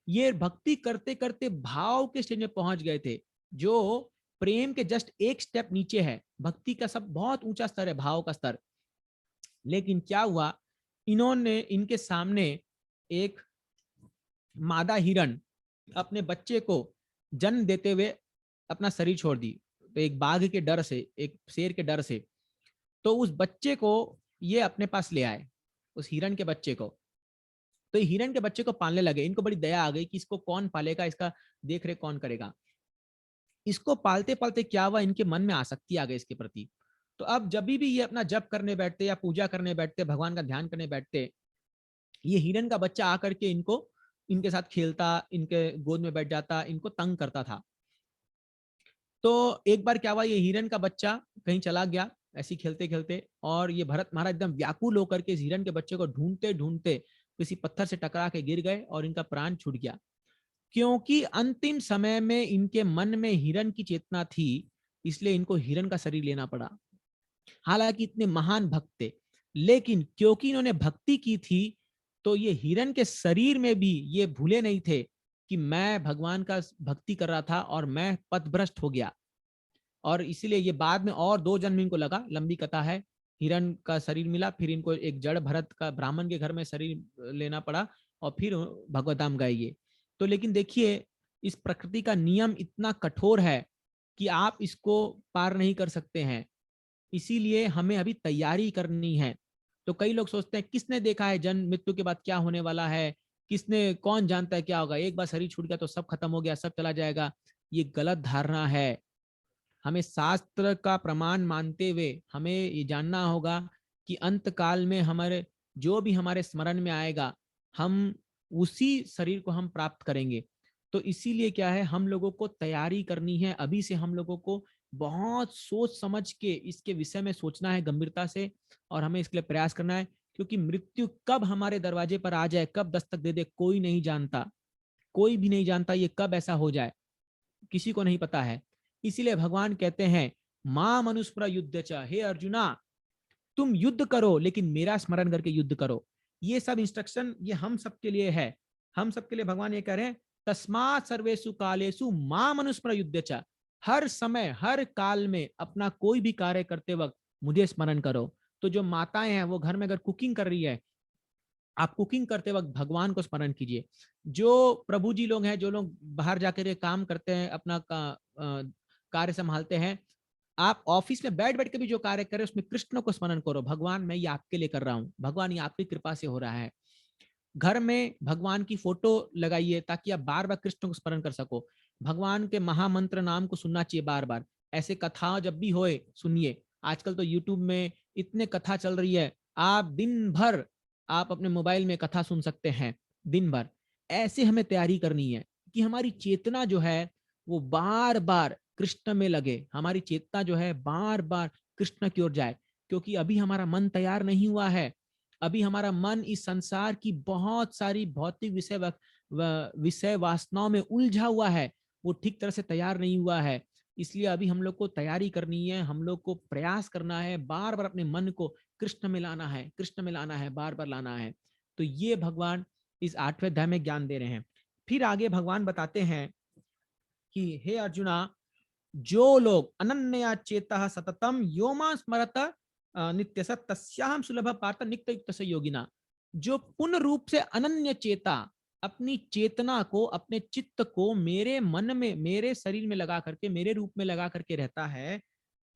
ये भक्ति करते करते भाव के स्टेज में पहुंच गए थे, जो प्रेम के जस्ट एक स्टेप नीचे है। भक्ति का सब बहुत ऊंचा स्तर है, भाव का स्तर। लेकिन क्या हुआ, इन्होंने इनके सामने एक मादा हिरण अपने बच्चे को जन्म देते हुए अपना शरीर छोड़ दी। तो एक बाघ के डर से, एक शेर के डर से, तो उस बच्चे को ये अपने पास ले आए, उस हिरण के बच्चे को। तो हिरण के बच्चे को पालने लगे। इनको बड़ी दया आ गई कि इसको कौन पालेगा, इसका देख रेख कौन करेगा। इसको पालते पालते क्या हुआ, इनके मन में आसक्ति आ गई इसके प्रति। तो अब जब भी ये अपना जप करने बैठते या पूजा करने बैठते, भगवान का ध्यान करने बैठते, ये हिरण का बच्चा आकर के इनको, इनके साथ खेलता, इनके गोद में बैठ जाता, इनको तंग करता था। तो एक बार क्या हुआ, ये हिरण का बच्चा कहीं चला गया ऐसे खेलते खेलते, और ये भरत महाराज एकदम व्याकुल होकर के इस हिरण के बच्चे को ढूंढते ढूंढते किसी पत्थर से टकरा के गिर गए और इनका प्राण छूट गया। क्योंकि अंतिम समय में इनके मन में हिरण की चेतना थी, इसलिए इनको हिरण का शरीर लेना पड़ा। हालांकि इतने महान भक्त थे, लेकिन क्योंकि इन्होंने भक्ति की थी, तो ये हिरण के शरीर में भी ये भूले नहीं थे कि मैं भगवान का भक्ति कर रहा था और मैं पथभ्रष्ट हो गया। और इसीलिए ये बाद में और 2 जन्म इनको लगा, लंबी कथा है, हिरण का शरीर मिला, फिर इनको एक जड़ भरत का ब्राह्मण के घर में शरीर लेना पड़ा और फिर भगवत धाम गए ये। तो लेकिन देखिए, इस प्रकृति का नियम इतना कठोर है कि आप इसको पार नहीं कर सकते हैं, इसीलिए हमें अभी तैयारी करनी है। तो कई लोग सोचते हैं किसने देखा है जन्म मृत्यु के बाद क्या होने वाला है, किसने, कौन जानता है क्या होगा, एक बार शरीर छूट गया तो सब खत्म हो गया, सब चला जाएगा। ये गलत धारणा है। हमें शास्त्र का प्रमाण मानते हुए हमें ये जानना होगा कि अंत काल में हमारे जो भी हमारे स्मरण में आएगा, हम उसी शरीर को हम प्राप्त करेंगे। तो इसीलिए क्या है, हम लोगों को तैयारी करनी है। अभी से हम लोगों को बहुत सोच समझ के इसके विषय में सोचना है गंभीरता से, और हमें इसके लिए प्रयास करना है, क्योंकि मृत्यु कब हमारे दरवाजे पर आ जाए, कब दस्तक दे दे, कोई नहीं जानता। कोई भी नहीं जानता ये कब ऐसा हो जाए, किसी को नहीं पता है। इसीलिए भगवान कहते हैं मां मनुस्मर युद्ध च, हे अर्जुना तुम युद्ध करो लेकिन मेरा स्मरण करके युद्ध करो। ये सब इंस्ट्रक्शन ये हम सबके लिए है। हम सबके लिए भगवान ये कह रहे हैं तस्मात् सर्वेषु कालेषु मां मनुस्मर युद्ध च, हर समय हर काल में अपना कोई भी कार्य करते वक्त मुझे स्मरण करो। तो जो माताएं हैं वो घर में अगर कुकिंग कर रही है, आप कुकिंग करते वक्त भगवान को स्मरण कीजिए। जो प्रभु जी लोग हैं, जो लोग बाहर जाकर काम करते हैं, अपना कार्य संभालते हैं, आप ऑफिस में बैठ बैठ के भी जो कार्य करें उसमें कृष्ण को स्मरण करो, भगवान मैं ये आपके लिए कर रहा हूँ, भगवान ये आपकी कृपा से हो रहा है। घर में भगवान की फोटो लगाइए ताकि आप बार बार कृष्ण को स्मरण कर सको। भगवान के महामंत्र नाम को सुनना चाहिए बार बार। ऐसे कथा जब भी होए सुनिए। आजकल तो यूट्यूब में इतने कथा चल रही है, आप दिन भर आप अपने मोबाइल में कथा सुन सकते हैं दिन भर। ऐसे हमें तैयारी करनी है कि हमारी चेतना जो है वो बार बार कृष्ण में लगे, हमारी चेतना जो है बार बार कृष्ण की ओर जाए, क्योंकि अभी हमारा मन तैयार नहीं हुआ है। अभी हमारा मन इस संसार की बहुत सारी भौतिक विषय वासनाओं में उलझा हुआ है, वो ठीक तरह से तैयार नहीं हुआ है। इसलिए अभी हम लोग को तैयारी करनी है, हम लोग को प्रयास करना है, बार बार अपने मन को कृष्ण में लाना है, कृष्ण में लाना है, बार बार लाना है। तो ये भगवान इस 8वें अध्याय में ज्ञान दे रहे हैं। फिर आगे भगवान बताते हैं कि हे अर्जुना, जो लोग अनन्या चेता सततम योमा स्मरत नित्य तस्याहम सुलभ पार्थ नित्य युक्त से योगिना। जो पूर्ण रूप से अनन्य चेता, अपनी चेतना को, अपने चित्त को मेरे मन में, मेरे शरीर में लगा करके, मेरे रूप में लगा करके रहता है,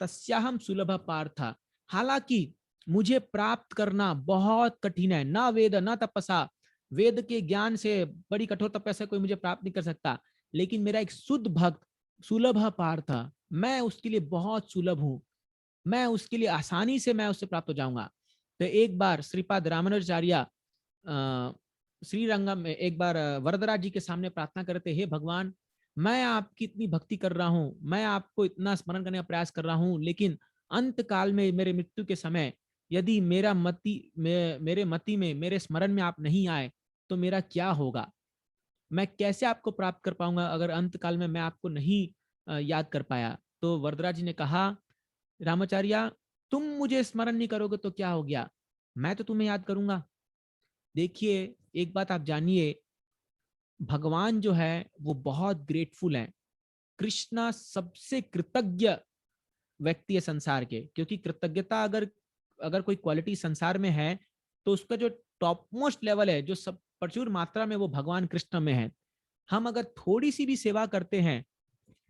तस्याहम सुलभ पार्थ, हालांकि मुझे प्राप्त करना बहुत कठिन है। न वेद न तपसा, वेद के ज्ञान से बड़ी कठोर तपस्या कोई मुझे प्राप्त नहीं कर सकता, लेकिन मेरा एक शुद्ध भक्त सुलभ पार्थ, मैं उसके लिए बहुत सुलभ हूं, मैं उसके लिए आसानी से मैं उससे प्राप्त हो जाऊंगा। तो एक बार श्रीपाद रामानुजाचार्य श्री रंगम में एक बार वरदराज जी के सामने प्रार्थना करते, हे भगवान मैं आपकी इतनी भक्ति कर रहा हूं, मैं आपको इतना स्मरण करने का प्रयास कर रहा हूं, लेकिन अंत काल में मेरे मृत्यु के समय यदि मेरे मति में, मेरे स्मरण में आप नहीं आए तो मेरा क्या होगा, मैं कैसे आपको प्राप्त कर पाऊंगा अगर अंत काल में मैं आपको नहीं याद कर पाया। तो वरदराज जी ने कहा, रामाचार्य तुम मुझे स्मरण नहीं करोगे तो क्या हो गया, मैं तो तुम्हें याद करूंगा। देखिए एक बात आप जानिए, भगवान जो है वो बहुत ग्रेटफुल है। कृष्णा सबसे कृतज्ञ व्यक्ति है संसार के, क्योंकि कृतज्ञता अगर अगर कोई क्वालिटी संसार में है तो उसका जो टॉप मोस्ट लेवल है, जो सब प्रचुर मात्रा में, वो भगवान कृष्ण में है। हम अगर थोड़ी सी भी सेवा करते हैं,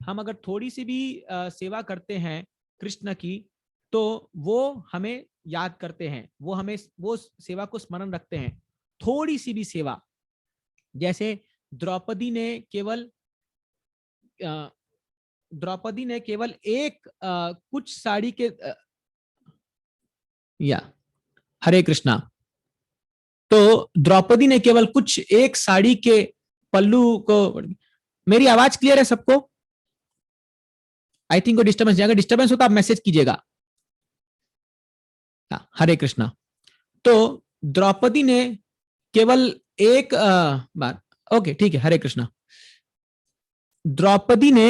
हम अगर थोड़ी सी भी सेवा करते हैं कृष्ण की, तो वो हमें याद करते हैं, वो हमें वो सेवा को स्मरण रखते हैं। थोड़ी सी भी सेवा, जैसे द्रौपदी ने केवल एक कुछ साड़ी के या हरे कृष्णा, तो द्रौपदी ने केवल कुछ एक साड़ी के पल्लू को, मेरी आवाज क्लियर है सबको? आई थिंक को डिस्टर्बेंस जाएगा, डिस्टर्बेंस होता आप मैसेज कीजिएगा। हरे कृष्णा। तो द्रौपदी ने केवल एक बार, ओके ठीक है, हरे कृष्णा। द्रौपदी ने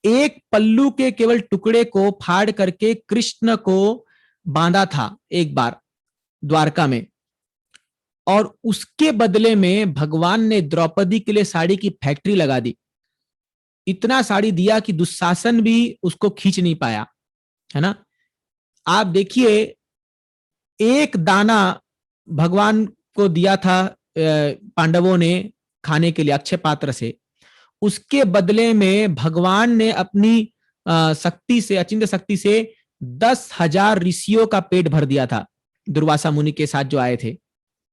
एक पल्लू के केवल टुकड़े को फाड़ करके कृष्ण को बांधा था एक बार द्वारका में, और उसके बदले में भगवान ने द्रौपदी के लिए साड़ी की फैक्ट्री लगा दी। इतना साड़ी दिया कि दुशासन भी उसको खींच नहीं पाया, है ना। आप देखिए, एक दाना भगवान को दिया था पांडवों ने खाने के लिए अक्षय पात्र से, उसके बदले में भगवान ने अपनी शक्ति से, अचिंत्य शक्ति से 10,000 ऋषियों का पेट भर दिया था दुर्वासा मुनि के साथ जो आए थे,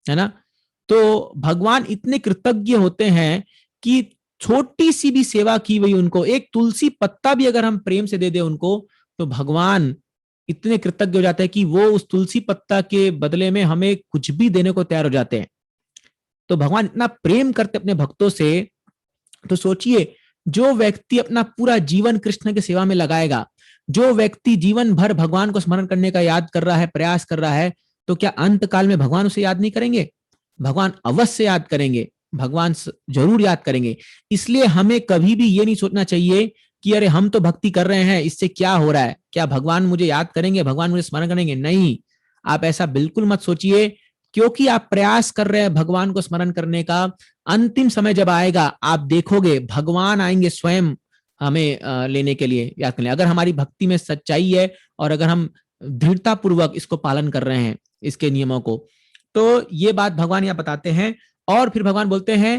है ना। तो भगवान इतने कृतज्ञ होते हैं कि छोटी सी भी सेवा की हुई उनको, एक तुलसी पत्ता भी अगर हम प्रेम से दे दे उनको, तो भगवान इतने कृतज्ञ हो जाते हैं कि वो उस तुलसी पत्ता के बदले में हमें कुछ भी देने को तैयार हो जाते हैं। तो भगवान इतना प्रेम करते अपने भक्तों से। तो सोचिए, जो व्यक्ति अपना पूरा जीवन कृष्ण की सेवा में लगाएगा, जो व्यक्ति जीवन भर भगवान को स्मरण करने का याद कर रहा है, प्रयास कर रहा है, तो क्या अंत काल में भगवान उसे याद नहीं करेंगे? भगवान अवश्य याद करेंगे, भगवान जरूर याद करेंगे। इसलिए हमें कभी भी ये नहीं सोचना चाहिए कि अरे हम तो भक्ति कर रहे हैं, इससे क्या हो रहा है, क्या भगवान मुझे याद करेंगे, भगवान मुझे स्मरण करेंगे? नहीं, आप ऐसा बिल्कुल मत सोचिए, क्योंकि आप प्रयास कर रहे हैं भगवान को स्मरण करने का। अंतिम समय जब आएगा, आप देखोगे भगवान आएंगे स्वयं हमें लेने के लिए, याद करने। अगर हमारी भक्ति में सच्चाई है और अगर हम दृढ़ता पूर्वक इसको पालन कर रहे हैं, इसके नियमों को, तो ये बात भगवान यहां बताते हैं। और फिर भगवान बोलते हैं,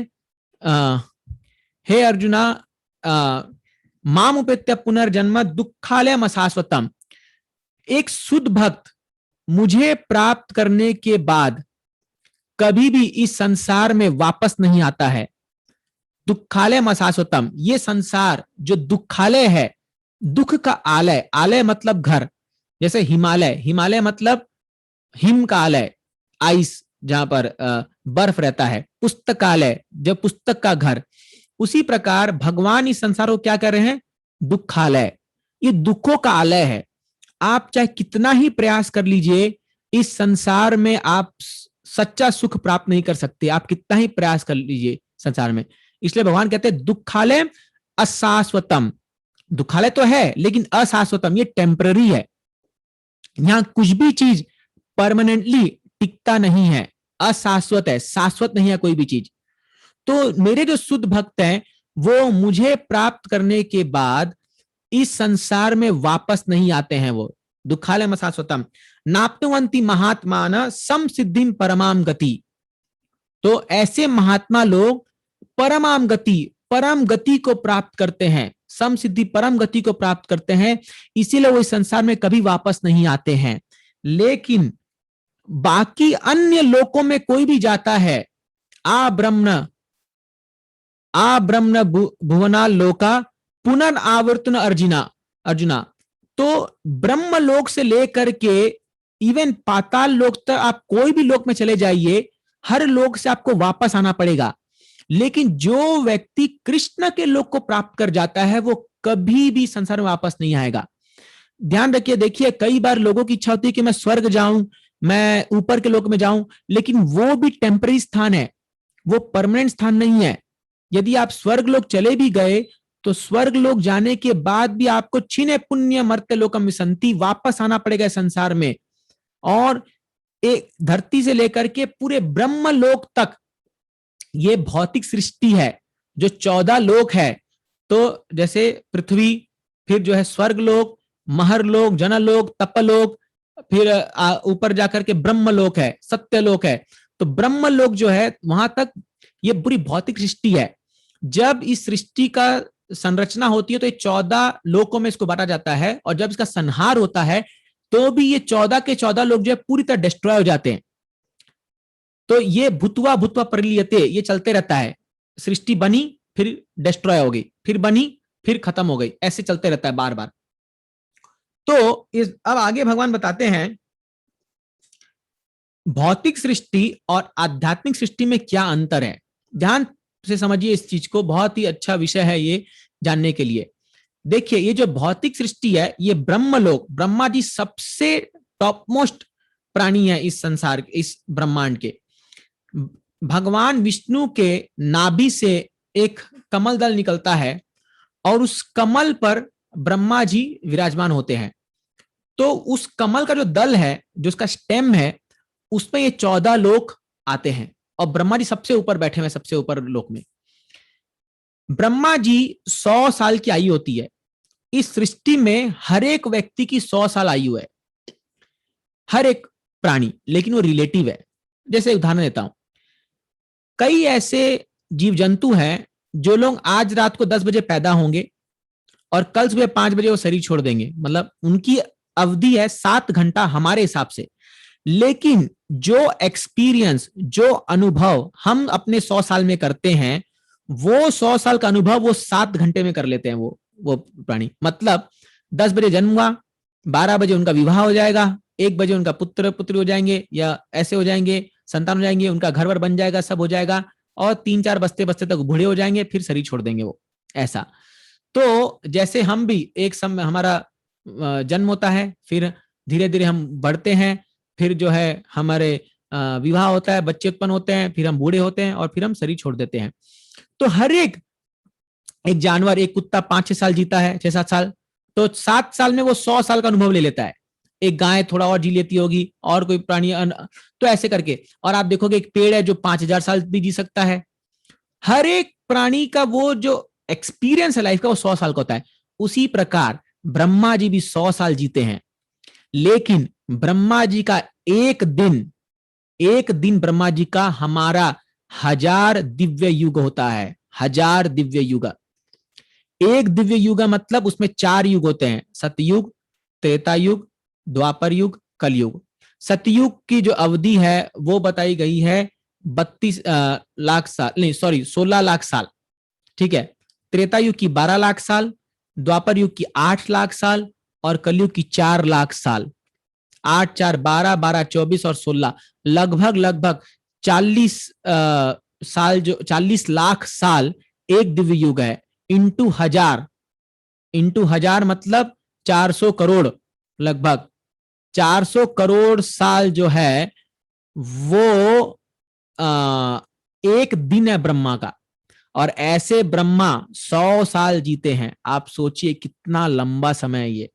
हे अर्जुना, माम उपेत्य पुनर्जन्म दुखालयम अशाश्वतम। एक शुद्ध भक्त मुझे प्राप्त करने के बाद कभी भी इस संसार में वापस नहीं आता है। दुखालय अशाश्वतम, ये संसार जो दुखालय है, दुख का आलय, आलय मतलब घर, जैसे हिमालय, हिमालय मतलब हिम का आलय, आइस जहां पर बर्फ रहता है, पुस्तकालय जब पुस्तक का घर, उसी प्रकार भगवान इस संसार को क्या कर रहे हैं? दुखालय, ये दुखों का आलय है। आप चाहे कितना ही प्रयास कर लीजिए, इस संसार में आप सच्चा सुख प्राप्त नहीं कर सकते, आप कितना ही प्रयास कर लीजिए संसार में। इसलिए भगवान कहते हैं दुखालय अशाश्वतम, दुखालय तो है लेकिन अशाश्वतम, ये टेम्पररी है। यहां कुछ भी चीज परमानेंटली टिकता नहीं है, अशाश्वत है, शाश्वत नहीं है कोई भी चीज। तो मेरे जो शुद्ध भक्त हैं, वो मुझे प्राप्त करने के बाद इस संसार में वापस नहीं आते हैं। वो दुखालय शाश्वतम नाप्नुवंती महात्मान सम सिद्धिम परमाम गति। तो ऐसे महात्मा लोग परमाम गति, परम गति को प्राप्त करते हैं, सम सिद्धि परम गति को प्राप्त करते हैं, इसीलिए वो इस संसार में कभी वापस नहीं आते हैं। लेकिन बाकी अन्य लोकों में कोई भी जाता है, आ ब्रह्म भुवना लोका पुनर्आवर्तन अर्जुना। तो ब्रह्म लोक से लेकर के इवन पाताल लोक तक, आप कोई भी लोक में चले जाइए, हर लोक से आपको वापस आना पड़ेगा। लेकिन जो व्यक्ति कृष्ण के लोक को प्राप्त कर जाता है, वो कभी भी संसार में वापस नहीं आएगा। ध्यान रखिए, देखिए कई बार लोगों की इच्छा होती है कि मैं स्वर्ग जाऊं, मैं ऊपर के लोक में जाऊं, लेकिन वो भी टेम्पररी स्थान है, वो परमानेंट स्थान नहीं है। यदि आप स्वर्ग लोक चले भी गए, तो स्वर्ग लोक जाने के बाद भी आपको छिने पुण्य मर्त्य लोकम विसंति, वापस आना पड़ेगा संसार में। और एक धरती से लेकर के पूरे ब्रह्म लोक तक ये भौतिक सृष्टि है जो 14 लोक है। तो जैसे पृथ्वी, फिर जो है स्वर्ग लोक, महर लोक, जनलोक, तपलोक, फिर ऊपर जाकर के ब्रह्म लोक है, सत्य लोक है। तो ब्रह्म लोक जो है, वहां तक ये पूरी भौतिक सृष्टि है। जब इस सृष्टि का संरचना होती है तो ये 14 लोकों में इसको बांटा जाता है, और जब इसका संहार होता है तो भी ये 14 के 14 लोग जो है पूरी तरह डिस्ट्रॉय हो जाते हैं। तो ये भूतवा भूतवा प्रलीयते, ये चलते रहता है। सृष्टि बनी, फिर डिस्ट्रॉय हो गई, फिर बनी, फिर खत्म हो गई, ऐसे चलते रहता है बार बार। तो अब आगे भगवान बताते हैं भौतिक सृष्टि और आध्यात्मिक सृष्टि में क्या अंतर है। ध्यान से समझिए इस चीज को, बहुत ही अच्छा विषय है ये जानने के लिए। देखिए, ये जो भौतिक सृष्टि है, ये ब्रह्मलोक, ब्रह्मा जी सबसे टॉप मोस्ट प्राणी है इस संसार, इस ब्रह्मांड के। भगवान विष्णु के नाभि से एक कमल दल निकलता है, और उस कमल पर ब्रह्मा जी विराजमान होते हैं। तो उस कमल का जो दल है, जो उसका स्टेम है, उसमें ये 14 लोक आते हैं और ब्रह्मा जी सबसे ऊपर बैठे हुए, सबसे ऊपर लोक में। ब्रह्मा जी 100 साल की आयु होती है। इस सृष्टि में हर एक व्यक्ति की 100 साल आयु है, हर एक प्राणी, लेकिन वो रिलेटिव है। जैसे उदाहरण देता हूं, कई ऐसे जीव जंतु हैं जो लोग आज रात को 10 बजे पैदा होंगे और कल सुबह 5 बजे वो शरीर छोड़ देंगे, मतलब उनकी अवधि है 7 घंटा हमारे हिसाब से। लेकिन जो एक्सपीरियंस, जो अनुभव हम अपने 100 साल में करते हैं, वो 100 साल का अनुभव वो 7 घंटे में कर लेते हैं वो प्राणी। मतलब 10 बजे जन्म हुआ, 12 बजे उनका विवाह हो जाएगा, 1 बजे उनका पुत्र पुत्री हो जाएंगे या ऐसे हो जाएंगे, संतान हो जाएंगे, उनका घर वर बन जाएगा, सब हो जाएगा, और 3-4 बजते बजते तक बूढ़े हो जाएंगे, फिर शरीर छोड़ देंगे वो, ऐसा। तो जैसे हम भी एक समय हमारा जन्म होता है, फिर धीरे धीरे हम बढ़ते हैं, फिर जो है हमारे विवाह होता है, बच्चे उत्पन्न होते हैं, फिर हम बूढ़े होते हैं और फिर हम शरीर छोड़ देते हैं। तो हर एक जानवर, एक कुत्ता 5-6 साल जीता है, 6-7 साल, तो 7 साल में वो 100 साल का अनुभव ले लेता है। एक गाय थोड़ा और जी लेती होगी, और कोई प्राणी, तो ऐसे करके। और आप देखोगे एक पेड़ है जो 5,000 साल भी जी सकता है। हर एक प्राणी का वो जो एक्सपीरियंस है लाइफ का, वो 100 साल का होता है। उसी प्रकार ब्रह्मा जी भी 100 साल जीते हैं, लेकिन ब्रह्मा जी का एक दिन ब्रह्मा जी का हमारा 1000 दिव्य युग होता है। 1000 दिव्य युग। एक दिव्य युग मतलब उसमें 4 युग होते हैं, सतयुग, त्रेता युग, द्वापर युग, कलयुग। सतयुग की जो अवधि है वो बताई गई है 32 लाख साल, नहीं सॉरी 16 लाख साल, ठीक है। त्रेता युग की 12 लाख साल, द्वापर युग की 8 लाख साल, और कलयुग की 4 लाख साल। 8 4 12, 12 24 और 16, लगभग लगभग 40 साल, जो 40 लाख साल एक दिव्य युग है। इंटू 1000, इंटू 1000 मतलब 400 करोड़, लगभग 400 करोड़ साल जो है वो एक दिन है ब्रह्मा का। और ऐसे ब्रह्मा 100 साल जीते हैं। आप सोचिए कितना लंबा समय है ये,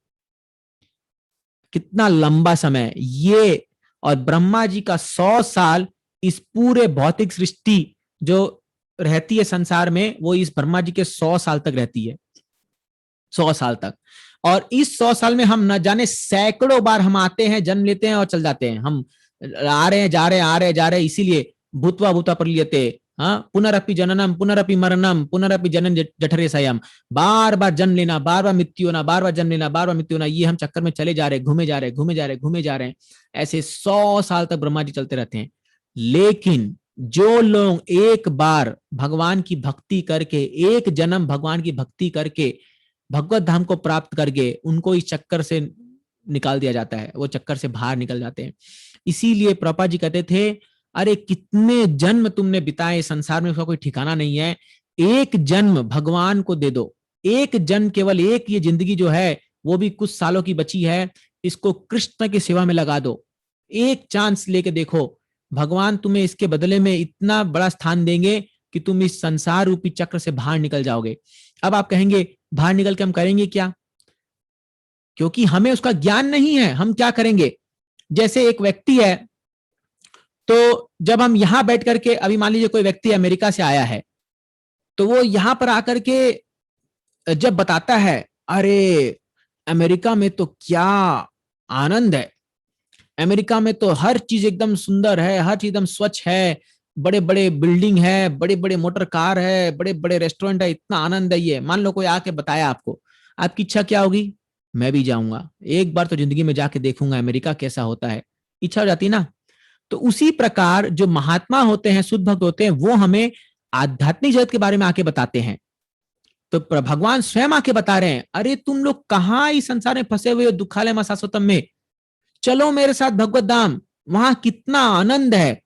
कितना लंबा समय ये। और ब्रह्मा जी का 100 साल इस पूरे भौतिक सृष्टि जो रहती है संसार में, वो इस ब्रह्मा जी के 100 साल तक रहती है, 100 साल तक। और इस 100 साल में हम न जाने सैकड़ों बार हम आते हैं, जन्म लेते हैं और चल जाते हैं। हम आ रहे हैं, जा रहे हैं, आ रहे हैं, जा रहे हैं। इसीलिए भूतवा भूता प्रलीयते, हाँ, पुनरअपि जननम पुनरअपि मरणम पुनरअपि जनन जठरे सयम। बार बार जन्म लेना, बार बार मृत्यु होना, बार बार जन्म लेना, बार बार मृत्यु होना, ये हम चक्कर में चले जा रहे हैं, घूमे जा रहे हैं, घूमे जा रहे हैं, घूमे जा रहे हैं। ऐसे 100 साल तक ब्रह्मा जी चलते रहते हैं। लेकिन जो लोग एक बार भगवान की भक्ति करके, एक जन्म भगवान की भक्ति करके भगवत धाम को प्राप्त करके, उनको इस चक्कर से निकाल दिया जाता है, वो चक्कर से बाहर निकल जाते हैं। इसीलिए प्रभुपाद जी कहते थे, अरे कितने जन्म तुमने बिताए संसार में, उसका कोई ठिकाना नहीं है। एक जन्म भगवान को दे दो, एक जन्म, केवल एक ये जिंदगी जो है वो भी कुछ सालों की बची है, इसको कृष्ण की सेवा में लगा दो। एक चांस लेके देखो, भगवान तुम्हें इसके बदले में इतना बड़ा स्थान देंगे कि तुम इस संसार रूपी चक्र से बाहर निकल जाओगे। अब आप कहेंगे बाहर निकल के हम करेंगे क्या? क्योंकि हमें उसका ज्ञान नहीं है, हम क्या करेंगे? जैसे एक व्यक्ति है, तो जब हम यहां बैठ करके, अभी मान लीजिए कोई व्यक्ति अमेरिका से आया है, तो वो यहां पर आकर के जब बताता है, अरे अमेरिका में तो क्या आनंद है, अमेरिका में तो हर चीज एकदम सुंदर है, हर चीज एकदम स्वच्छ है, बड़े बड़े बिल्डिंग है, बड़े बड़े मोटर कार है, बड़े बड़े रेस्टोरेंट है, इतना आनंद है ये। मान लो कोई आके बताया आपको, आपकी इच्छा क्या होगी? मैं भी जाऊंगा, एक बार तो जिंदगी में जाके देखूंगा अमेरिका कैसा होता है, इच्छा हो जाती ना। तो उसी प्रकार जो महात्मा होते हैं, शुद्ध भक्त होते हैं, वो हमें आध्यात्मिक जगत के बारे में आके बताते हैं। तो भगवान स्वयं आके बता रहे हैं, अरे तुम लोग कहाँ इस संसार में फंसे हुए हो, दुखालय में शाश्वतम में, चलो मेरे साथ भगवत धाम, वहां कितना आनंद है।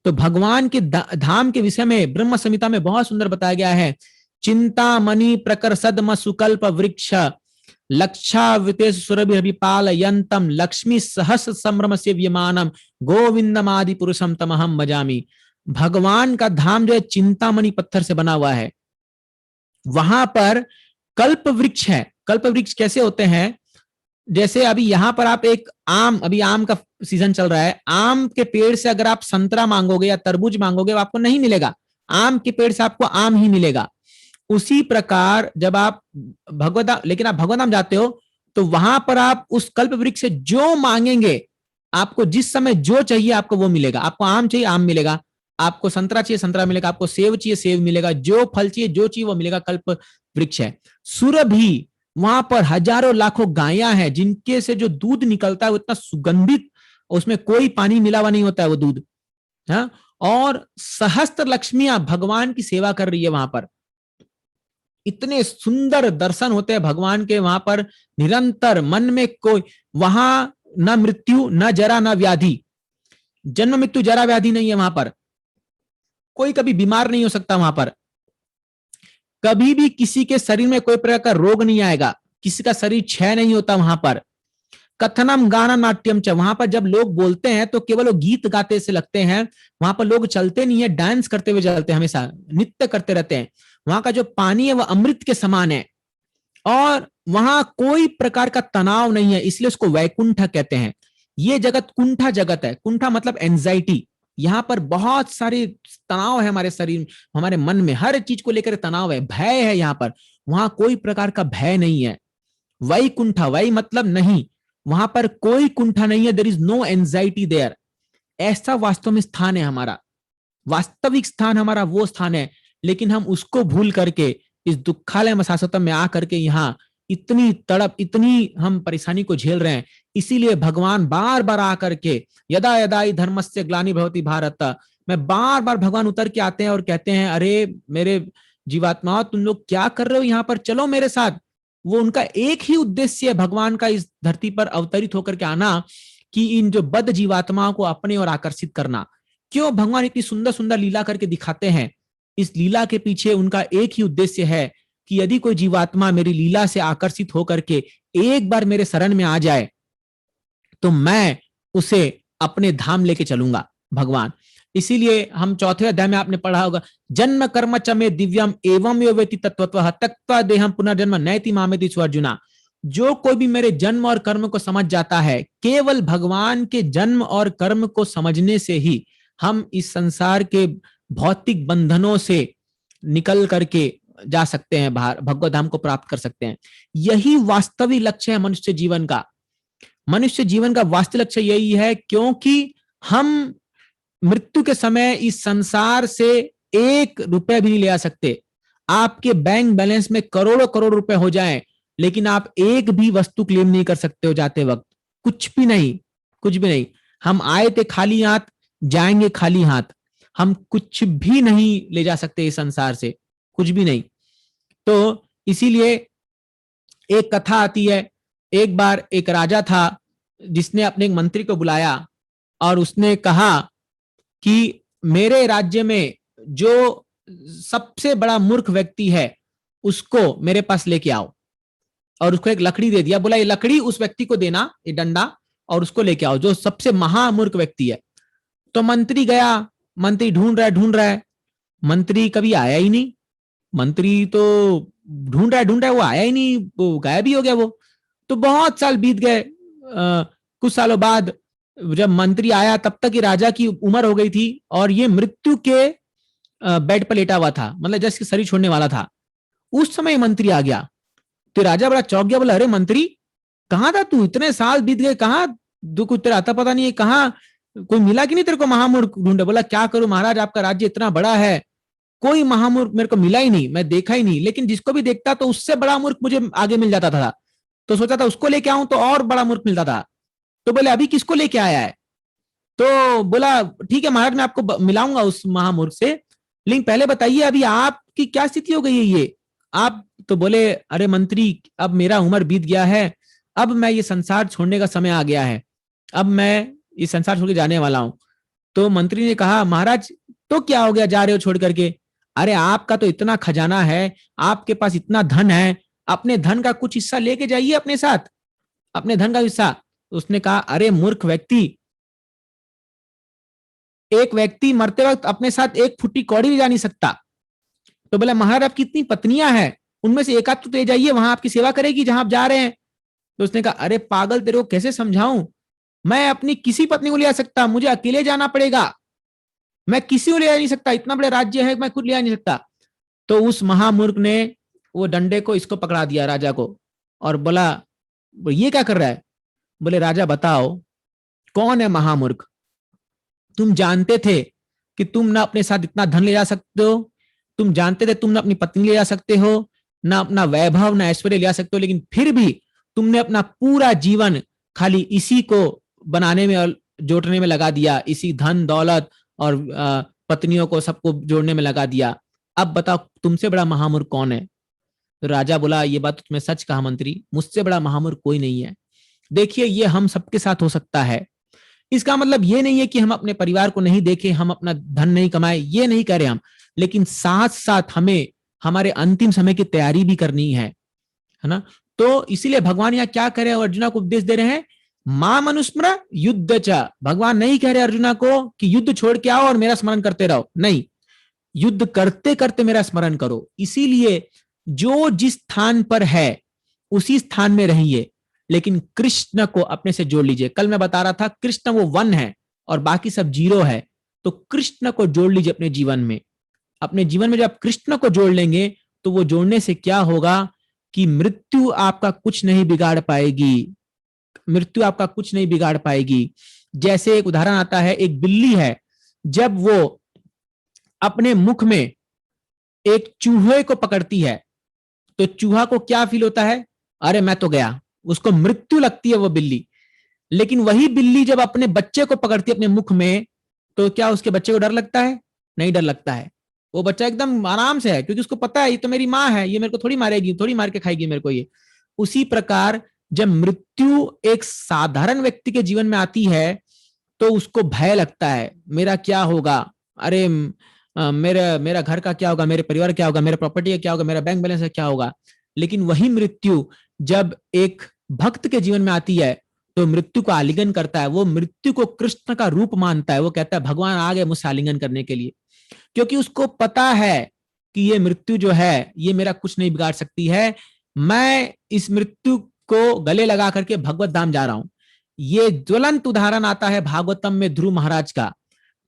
तो भगवान के धाम के विषय में ब्रह्म संहिता में बहुत सुंदर बताया गया है। चिंता मणि प्रकर सदम सुकल्प वृक्ष लक्षावृतेश सुरभिपाल यंतम लक्ष्मी सहस संभ्रम से व्यमानम गोविंदम आदि पुरुषम तमहम भजामि। भगवान का धाम जो है चिंतामणि पत्थर से बना हुआ है। वहां पर कल्प वृक्ष है। कल्प वृक्ष कैसे होते हैं? जैसे अभी यहाँ पर आप एक आम, अभी आम का सीजन चल रहा है, आम के पेड़ से अगर आप संतरा मांगोगे या तरबूज मांगोगे, आपको नहीं मिलेगा। आम के पेड़ से आपको आम ही मिलेगा। उसी प्रकार जब आप भगवत, लेकिन आप भगवत धाम जाते हो तो वहां पर आप उस कल्प वृक्ष से जो मांगेंगे, आपको जिस समय जो चाहिए आपको वो मिलेगा। आपको आम चाहिए आम मिलेगा, आपको संतरा चाहिए संतरा मिलेगा, आपको सेब चाहिए सेब मिलेगा, जो फल चाहिए जो चाहिए वो मिलेगा। कल्प वृक्ष है। सुरभि, वहां पर हजारों लाखों गायें हैं जिनके से जो दूध निकलता है वो इतना सुगंधित, उसमें कोई पानी मिला हुआ नहीं होता है वो दूध। हाँ, और सहस्त्र लक्ष्मियां भगवान की सेवा कर रही है वहां पर। इतने सुंदर दर्शन होते हैं भगवान के वहां पर निरंतर। मन में कोई, वहां न मृत्यु न जरा न व्याधि, जन्म मृत्यु जरा व्याधि नहीं है वहां पर। कोई कभी बीमार नहीं हो सकता वहां पर। कभी भी किसी के शरीर में कोई प्रकार का रोग नहीं आएगा, किसी का शरीर क्षय नहीं होता वहां पर। कथनम गाना नाट्यम च, वहां पर जब लोग बोलते हैं तो केवल वो गीत गाते से लगते हैं। वहां पर लोग चलते नहीं है, डांस करते हुए चलते हैं, हमेशा नृत्य करते रहते हैं। वहां का जो पानी है वह अमृत के समान है, और वहां कोई प्रकार का तनाव नहीं है, इसलिए उसको वैकुंठ कहते हैं। ये जगत कुंठा जगत है। कुंठा मतलब एंजाइटी। यहाँ पर बहुत सारे तनाव है हमारे शरीर, हमारे मन में हर चीज को लेकर तनाव है, भय है यहाँ पर। वहां कोई प्रकार का भय नहीं है। वही कुंठा, वही मतलब नहीं, वहां पर कोई कुंठा नहीं है। There is no anxiety there. ऐसा वास्तव में स्थान है हमारा, वास्तविक स्थान हमारा वो स्थान है। लेकिन हम उसको भूल करके इस दुखालय मसासतम में आकर के यहाँ इतनी तड़प, इतनी हम परेशानी को झेल रहे हैं। इसीलिए भगवान बार बार आकर के यदा यदा ही धर्मस्य ग्लानि भवति भारत, मैं बार बार भगवान उतर के आते हैं और कहते हैं अरे मेरे जीवात्माओं, तुम लोग क्या कर रहे हो यहाँ पर, चलो मेरे साथ। वो उनका एक ही उद्देश्य है भगवान का इस धरती पर अवतरित होकर के आना, कि इन जो बद्ध जीवात्माओं को अपने और आकर्षित करना। क्यों भगवान इतनी सुंदर सुंदर लीला करके दिखाते हैं? इस लीला के पीछे उनका एक ही उद्देश्य है कि यदि कोई जीवात्मा मेरी लीला से आकर्षित होकर के एक बार मेरे शरण में आ जाए तो मैं उसे अपने धाम लेके चलूंगा भगवान। इसीलिए हम चौथे अध्याय में आपने पढ़ा होगा, जन्म कर्म च मे दिव्यम एवं यो वेति तत्वतः त्यक्त्वा देहम पुनर्जन्म नैति मामेति अर्जुना। जो कोई भी मेरे जन्म और कर्म को समझ जाता है, केवल भगवान के जन्म और कर्म को समझने से ही हम इस संसार के भौतिक बंधनों से निकल करके जा सकते हैं, बाहर भगवत धाम को प्राप्त कर सकते हैं। यही वास्तविक लक्ष्य है मनुष्य जीवन का। मनुष्य जीवन का वास्तविक लक्ष्य यही है, क्योंकि हम मृत्यु के समय इस संसार से 1 रुपया भी नहीं ले आ सकते। आपके बैंक बैलेंस में करोड़ों करोड़ रुपए हो जाएं, लेकिन आप एक भी वस्तु क्लेम नहीं कर सकते हो जाते वक्त। कुछ भी नहीं, कुछ भी नहीं। हम आए थे खाली हाथ, जाएंगे खाली हाथ। हम कुछ भी नहीं ले जा सकते इस संसार से, कुछ भी नहीं। तो इसीलिए एक कथा आती है, एक बार एक राजा था जिसने अपने एक मंत्री को बुलाया और उसने कहा कि मेरे राज्य में जो सबसे बड़ा मूर्ख व्यक्ति है उसको मेरे पास लेके आओ। और उसको एक लकड़ी दे दिया, बोला ये लकड़ी उस व्यक्ति को देना, ये डंडा, और उसको लेके आओ जो सबसे महामूर्ख व्यक्ति है। तो मंत्री गया, मंत्री ढूंढ रहा है, मंत्री कभी आया ही नहीं। मंत्री तो ढूंढ रहा है, वो आया ही नहीं, वो गायब ही हो गया वो। तो बहुत साल बीत गए। कुछ सालों बाद जब मंत्री आया तब तक ये राजा की उम्र हो गई थी और ये मृत्यु के बेड पर लेटा हुआ था, मतलब जैसे शरीर छोड़ने वाला था। उस समय मंत्री आ गया तो राजा बड़ा चौंक गया, बोला अरे मंत्री कहाँ था तू, इतने साल बीत गए, कहाँ दुख तेरा आता पता नहीं है, कहाँ कोई मिला कि नहीं तेरे को महामूर्ख ढूंढे। बोला क्या करूं महाराज, आपका राज्य इतना बड़ा है, कोई महामूर्ख मेरे को मिला ही नहीं, मैं देखा ही नहीं। लेकिन जिसको भी देखता तो उससे बड़ा मूर्ख मुझे आगे मिल जाता था, तो सोचा था उसको लेके आऊं तो और बड़ा मूर्ख मिलता था। तो बोले अभी किसको लेके आया है? तो बोला ठीक है महाराज मैं आपको मिलाऊंगा उस महामूर्ख से, लेकिन पहले बताइए अभी आपकी क्या स्थिति हो गई है ये आप। तो बोले अरे मंत्री अब मेरा उम्र बीत गया है, अब मैं ये संसार छोड़ने का समय आ गया है, अब मैं ये संसार छोड़ के जाने वाला हूं। तो मंत्री ने कहा महाराज तो क्या हो गया, जा रहे हो छोड़ करके? अरे आपका तो इतना खजाना है, आपके पास इतना धन है, अपने धन का कुछ हिस्सा लेके जाइए अपने साथ, अपने धन का हिस्सा। उसने कहा अरे मूर्ख व्यक्ति, एक व्यक्ति मरते वक्त अपने साथ 1 फुट्टी कौड़ी भी जा नहीं सकता। तो बोला महाराज आपकी इतनी पत्नियां हैं, उनमें से एक आध तो ले जाइए, वहां आपकी सेवा करेगी जहां आप जा रहे हैं। तो उसने कहा, अरे पागल, तेरे को कैसे समझाऊं, मैं अपनी किसी पत्नी को ले आ सकता, मुझे अकेले जाना पड़ेगा, मैं किसी को ले आ नहीं सकता, इतना बड़ा राज्य है, मैं खुद ले आ नहीं सकता। तो उस महामूर्ख ने वो डंडे को इसको पकड़ा दिया, राजा को, और बोला, ये क्या कर रहा है? बोले, राजा बताओ कौन है महामूर्ख? तुम जानते थे कि तुम ना अपने साथ इतना धन ले जा सकते हो, तुम जानते थे तुम ना अपनी पत्नी ले जा सकते हो, ना अपना वैभव ना ऐश्वर्य ले जा सकते हो, लेकिन फिर भी तुमने अपना पूरा जीवन खाली इसी को बनाने में और जोड़ने में लगा दिया, इसी धन दौलत और पत्नियों को सबको जोड़ने में लगा दिया। अब बताओ तुमसे बड़ा महामूर्ख कौन है? तो राजा बोला, ये बात तो तुम्हें सच कहा मंत्री, मुझसे बड़ा महामूर्ख कोई नहीं है। देखिए, ये हम सबके साथ हो सकता है, इसका मतलब ये नहीं है कि हम अपने परिवार को नहीं देखें, हम अपना धन नहीं कमाए, ये नहीं कह रहे हम, लेकिन साथ साथ हमें हमारे अंतिम समय की तैयारी भी करनी है ना। तो इसीलिए भगवान यहाँ क्या कह रहे हैं, अर्जुना को उपदेश दे रहे हैं, मां मनुस्मर युद्ध च। भगवान नहीं कह रहे अर्जुना को कि युद्ध छोड़ के आओ और मेरा स्मरण करते रहो, नहीं, युद्ध करते करते मेरा स्मरण करो। इसीलिए जो जिस स्थान पर है उसी स्थान में रहिए, लेकिन कृष्ण को अपने से जोड़ लीजिए। कल मैं बता रहा था, कृष्ण वो 1 है और बाकी सब 0 है, तो कृष्ण को जोड़ लीजिए अपने जीवन में। अपने जीवन में जब आप कृष्ण को जोड़ लेंगे तो वो जोड़ने से क्या होगा कि मृत्यु आपका कुछ नहीं बिगाड़ पाएगी, मृत्यु आपका कुछ नहीं बिगाड़ पाएगी। जैसे एक उदाहरण आता है, एक बिल्ली है, जब वो अपने मुख में एक चूहे को पकड़ती है तो चूहा को क्या फील होता है, अरे मैं तो गया, उसको मृत्यु लगती है वो बिल्ली। लेकिन वही बिल्ली जब अपने बच्चे को पकड़ती है अपने मुख में, तो क्या उसके बच्चे को डर लगता है? नहीं डर लगता है, वो बच्चा एकदम आराम से है, क्योंकि उसको पता है ये तो मेरी माँ है, ये मेरे को थोड़ी मारेगी, थोड़ी मार के खाएगी मेरे को ये। उसी प्रकार जब मृत्यु एक साधारण व्यक्ति के जीवन में आती है तो उसको भय लगता है, मेरा क्या होगा, अरे मेरा मेरा घर का क्या होगा, मेरे परिवार क्या होगा, मेरा प्रॉपर्टी का क्या होगा, मेरा बैंक बैलेंस का क्या होगा। लेकिन वही मृत्यु जब एक भक्त के जीवन में आती है तो मृत्यु को आलिंगन करता है, वो मृत्यु को कृष्ण का रूप मानता है, वो कहता है भगवान आ गए मुझसे आलिंगन करने के लिए, क्योंकि उसको पता है कि ये मृत्यु जो है ये मेरा कुछ नहीं बिगाड़ सकती है, मैं इस मृत्यु को गले लगा करके भगवत धाम जा रहा हूं। ये ज्वलंत उदाहरण आता है भागवतम में ध्रुव महाराज का।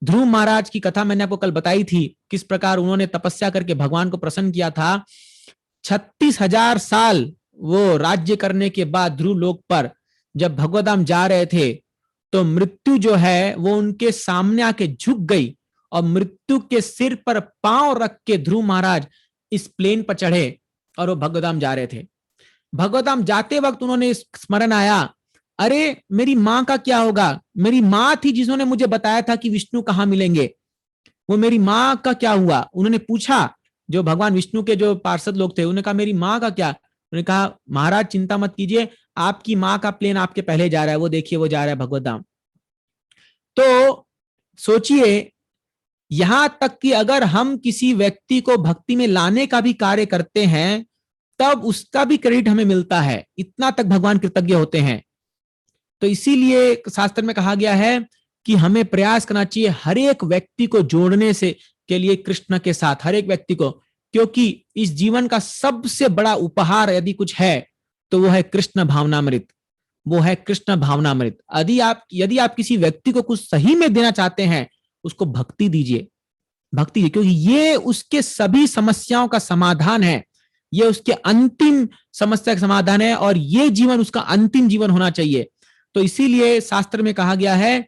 ध्रुव महाराज की कथा मैंने आपको कल बताई थी, किस प्रकार उन्होंने तपस्या करके भगवान को प्रसन्न किया था। 36,000 साल वो राज्य करने के बाद ध्रुव लोक पर जब भगवतधाम जा रहे थे तो मृत्यु जो है वो उनके सामने आके झुक गई और मृत्यु के सिर पर पांव रख के ध्रुव महाराज इस प्लेन पर चढ़े और वो भगवतधाम जा रहे थे। भगवतधाम जाते वक्त उन्होंने स्मरण आया, अरे मेरी माँ का क्या होगा, मेरी माँ थी जिन्होंने मुझे बताया था कि विष्णु कहाँ मिलेंगे, वो मेरी माँ का क्या हुआ। उन्होंने पूछा, जो भगवान विष्णु के जो पार्षद लोग थे, उन्होंने कहा मेरी माँ का क्या? उन्होंने कहा महाराज चिंता मत कीजिए, आपकी माँ का प्लेन आपके पहले जा रहा है, वो देखिए वो जा रहा है भगवतधाम। तो सोचिए, यहां तक कि अगर हम किसी व्यक्ति को भक्ति में लाने का भी कार्य करते हैं तब उसका भी क्रेडिट हमें मिलता है, इतना तक भगवान कृतज्ञ होते हैं। तो इसीलिए शास्त्र में कहा गया है कि हमें प्रयास करना चाहिए हर एक व्यक्ति को जोड़ने से के लिए कृष्ण के साथ, हर एक व्यक्ति को, क्योंकि इस जीवन का सबसे बड़ा उपहार यदि कुछ है तो वो है कृष्ण भावनामृत, वो है कृष्ण भावनामृत। यदि आप किसी व्यक्ति को कुछ सही में देना चाहते हैं, उसको भक्ति दीजिए, भक्ति दीजिए, क्योंकि ये उसके सभी समस्याओं का समाधान है, ये उसके अंतिम समस्या का समाधान है और ये जीवन उसका अंतिम जीवन होना चाहिए। तो इसीलिए शास्त्र में कहा गया है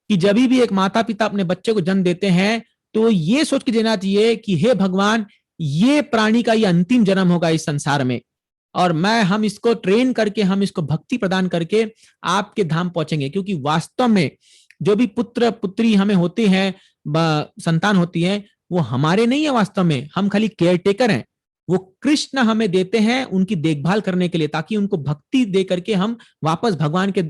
कि जब भी एक माता पिता अपने बच्चे को जन्म देते हैं तो ये सोच के देना चाहिए कि हे भगवान, ये प्राणी का ये अंतिम जन्म होगा इस संसार में, और हम इसको ट्रेन करके, हम इसको भक्ति प्रदान करके आपके धाम पहुंचेंगे। क्योंकि वास्तव में जो भी पुत्र पुत्री हमें होते हैं, संतान होती है, वो हमारे नहीं है, वास्तव में हम खाली केयर टेकर हैं। वो कृष्ण हमें देते हैं उनकी देखभाल करने के लिए, ताकि उनको भक्ति दे करके हम वापस भगवान के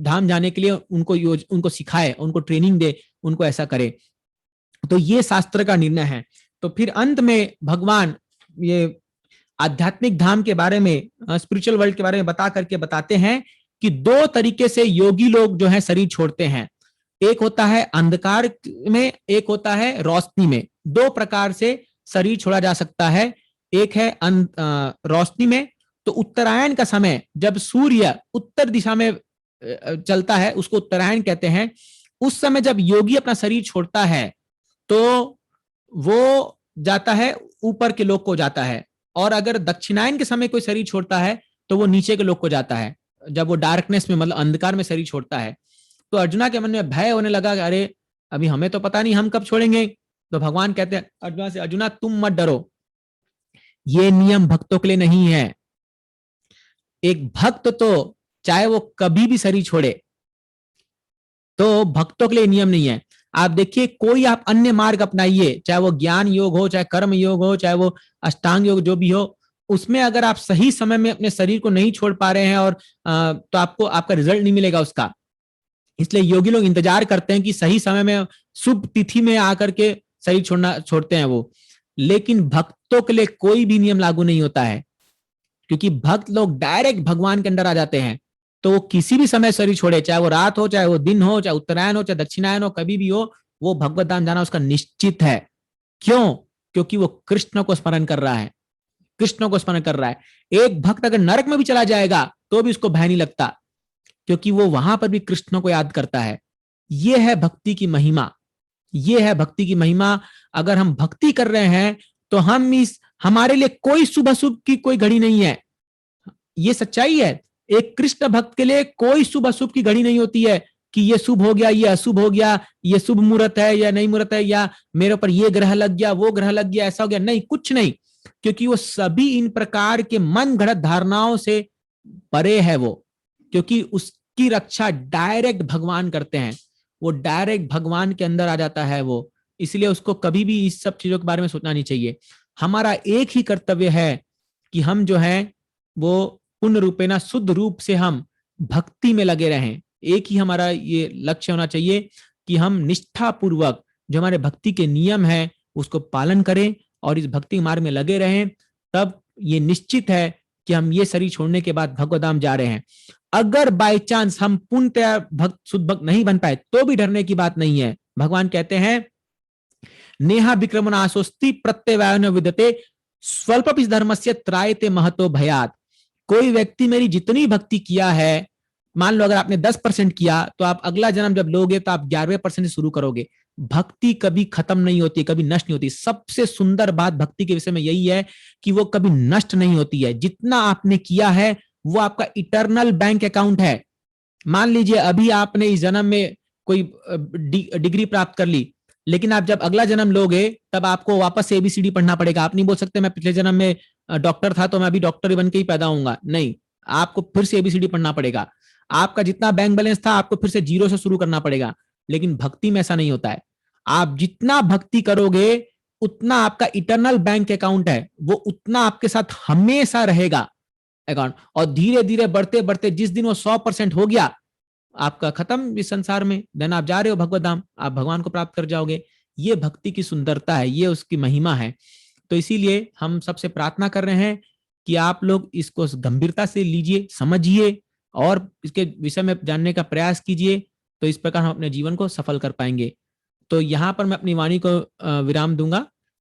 धाम जाने के लिए उनको सिखाए, उनको ट्रेनिंग दे, उनको ऐसा करे। तो ये शास्त्र का निर्णय है। तो फिर अंत में भगवान ये आध्यात्मिक धाम के बारे में, स्पिरिचुअल वर्ल्ड के बारे में बता करके बताते हैं कि 2 तरीके से योगी लोग जो है शरीर छोड़ते हैं, एक होता है अंधकार में, एक होता है रोशनी में। 2 प्रकार से शरीर छोड़ा जा सकता है। एक है रोशनी में। तो उत्तरायण का समय जब सूर्य उत्तर दिशा में चलता है उसको उत्तरायण कहते हैं। उस समय जब योगी अपना शरीर छोड़ता है तो वो जाता है ऊपर के लोक को जाता है, और अगर दक्षिणायन के समय कोई शरीर छोड़ता है तो वो नीचे के लोक को जाता है, जब वो डार्कनेस में मतलब अंधकार में शरीर छोड़ता है। तो अर्जुना के मन में भय होने लगा कि अरे अभी हमें तो पता नहीं हम कब छोड़ेंगे। तो भगवान कहते हैं अर्जुना से, अर्जुना तुम मत डरो, ये नियम भक्तों के लिए नहीं है। एक भक्त तो चाहे वो कभी भी शरीर छोड़े, तो भक्तों के लिए नियम नहीं है। आप देखिए कोई आप अन्य मार्ग अपनाइए, चाहे वो ज्ञान योग हो, चाहे कर्म योग हो, चाहे वो अष्टांग योग जो भी हो, उसमें अगर आप सही समय में अपने शरीर को नहीं छोड़ पा रहे हैं और तो आपको आपका रिजल्ट नहीं मिलेगा उसका। इसलिए योगी लोग इंतजार करते हैं कि सही समय में शुभ तिथि में आकर के शरीर छोड़ते हैं वो। लेकिन भक्तों के लिए कोई भी नियम लागू नहीं होता है, क्योंकि भक्त लोग डायरेक्ट भगवान के अंदर आ जाते हैं। तो वो किसी भी समय शरीर छोड़े, चाहे वो रात हो, चाहे वो दिन हो, चाहे उत्तरायण हो, चाहे दक्षिणायन हो, कभी भी हो, वो भगवत धाम जाना उसका निश्चित है। क्यों? क्योंकि वो कृष्ण को स्मरण कर रहा है, कृष्ण को स्मरण कर रहा है। एक भक्त अगर नरक में भी चला जाएगा तो भी उसको भय नहीं लगता, क्योंकि वो वहां पर भी कृष्ण को याद करता है। ये है भक्ति की महिमा, ये है भक्ति की महिमा। अगर हम भक्ति कर रहे हैं तो हमारे लिए कोई शुभ अशुभ की कोई घड़ी नहीं है। ये सच्चाई है। एक कृष्ण भक्त के लिए कोई शुभ अशुभ की घड़ी नहीं होती है कि ये शुभ हो गया, ये अशुभ हो गया, ये शुभ मुहूर्त है या नहीं मुहूर्त है, या मेरे ऊपर ये ग्रह लग गया, वो ग्रह लग गया, ऐसा हो गया, नहीं, कुछ नहीं। क्योंकि वो सभी इन प्रकार के मन घड़त धारणाओं से परे है वो, क्योंकि उसकी रक्षा डायरेक्ट भगवान करते हैं। वो डायरेक्ट भगवान के अंदर आ जाता है वो। इसलिए उसको कभी भी इस सब चीजों के बारे में सोचना नहीं चाहिए। हमारा एक ही कर्तव्य है कि हम जो है वो पूर्ण रूपेणा शुद्ध रूप से हम भक्ति में लगे रहें। एक ही हमारा ये लक्ष्य होना चाहिए कि हम निष्ठा पूर्वक जो हमारे भक्ति के नियम है उसको पालन करें और इस भक्ति मार्ग में लगे रहें। तब ये निश्चित है कि हम ये शरीर छोड़ने के बाद भगवत धाम जा रहे हैं। अगर बाय चांस हम पूर्णतया भक्त शुद्ध भक्त नहीं बन पाए तो भी डरने की बात नहीं है। भगवान कहते हैं नेहा विक्रमणाशोस्ति प्रत्यवाय विदते स्वल्पपि धर्मस्य त्रायते महतो भयात। कोई व्यक्ति मेरी जितनी भक्ति किया है, मान लो अगर आपने 10% किया तो आप अगला जन्म जब लोगे तो आप 11वें% से शुरू करोगे। भक्ति कभी खत्म नहीं होती, कभी नष्ट नहीं होती। सबसे सुंदर बात भक्ति के विषय में यही है कि वो कभी नष्ट नहीं होती है। जितना आपने किया है वो आपका इटर्नल बैंक अकाउंट है। मान लीजिए अभी आपने इस जन्म में कोई डिग्री प्राप्त कर ली, लेकिन आप जब अगला जन्म लोगे तब आपको वापस से एबीसीडी पढ़ना पड़ेगा। आप नहीं बोल सकते मैं पिछले जन्म में डॉक्टर था तो मैं अभी डॉक्टर बन के ही पैदा होऊंगा, नहीं, आपको फिर से एबीसीडी पढ़ना पड़ेगा। आपका जितना बैंक बैलेंस था आपको फिर से जीरो से शुरू करना पड़ेगा। लेकिन भक्ति में ऐसा नहीं होता है। आप जितना भक्ति करोगे उतना आपका इटर्नल बैंक अकाउंट है, वो उतना आपके साथ हमेशा रहेगा अकाउंट। और धीरे धीरे बढ़ते बढ़ते जिस दिन वो 100% हो गया आपका खत्म इस संसार में, देन आप जा रहे हो भगवत धाम, आप भगवान को प्राप्त कर जाओगे। ये भक्ति की सुंदरता है, ये उसकी महिमा है। तो इसीलिए हम सबसे प्रार्थना कर रहे हैं कि आप लोग इसको गंभीरता से लीजिए, समझिए और इसके विषय में जानने का प्रयास कीजिए। तो इस प्रकार हम अपने जीवन को सफल कर पाएंगे। तो यहाँ पर मैं अपनी वाणी को विराम दूंगा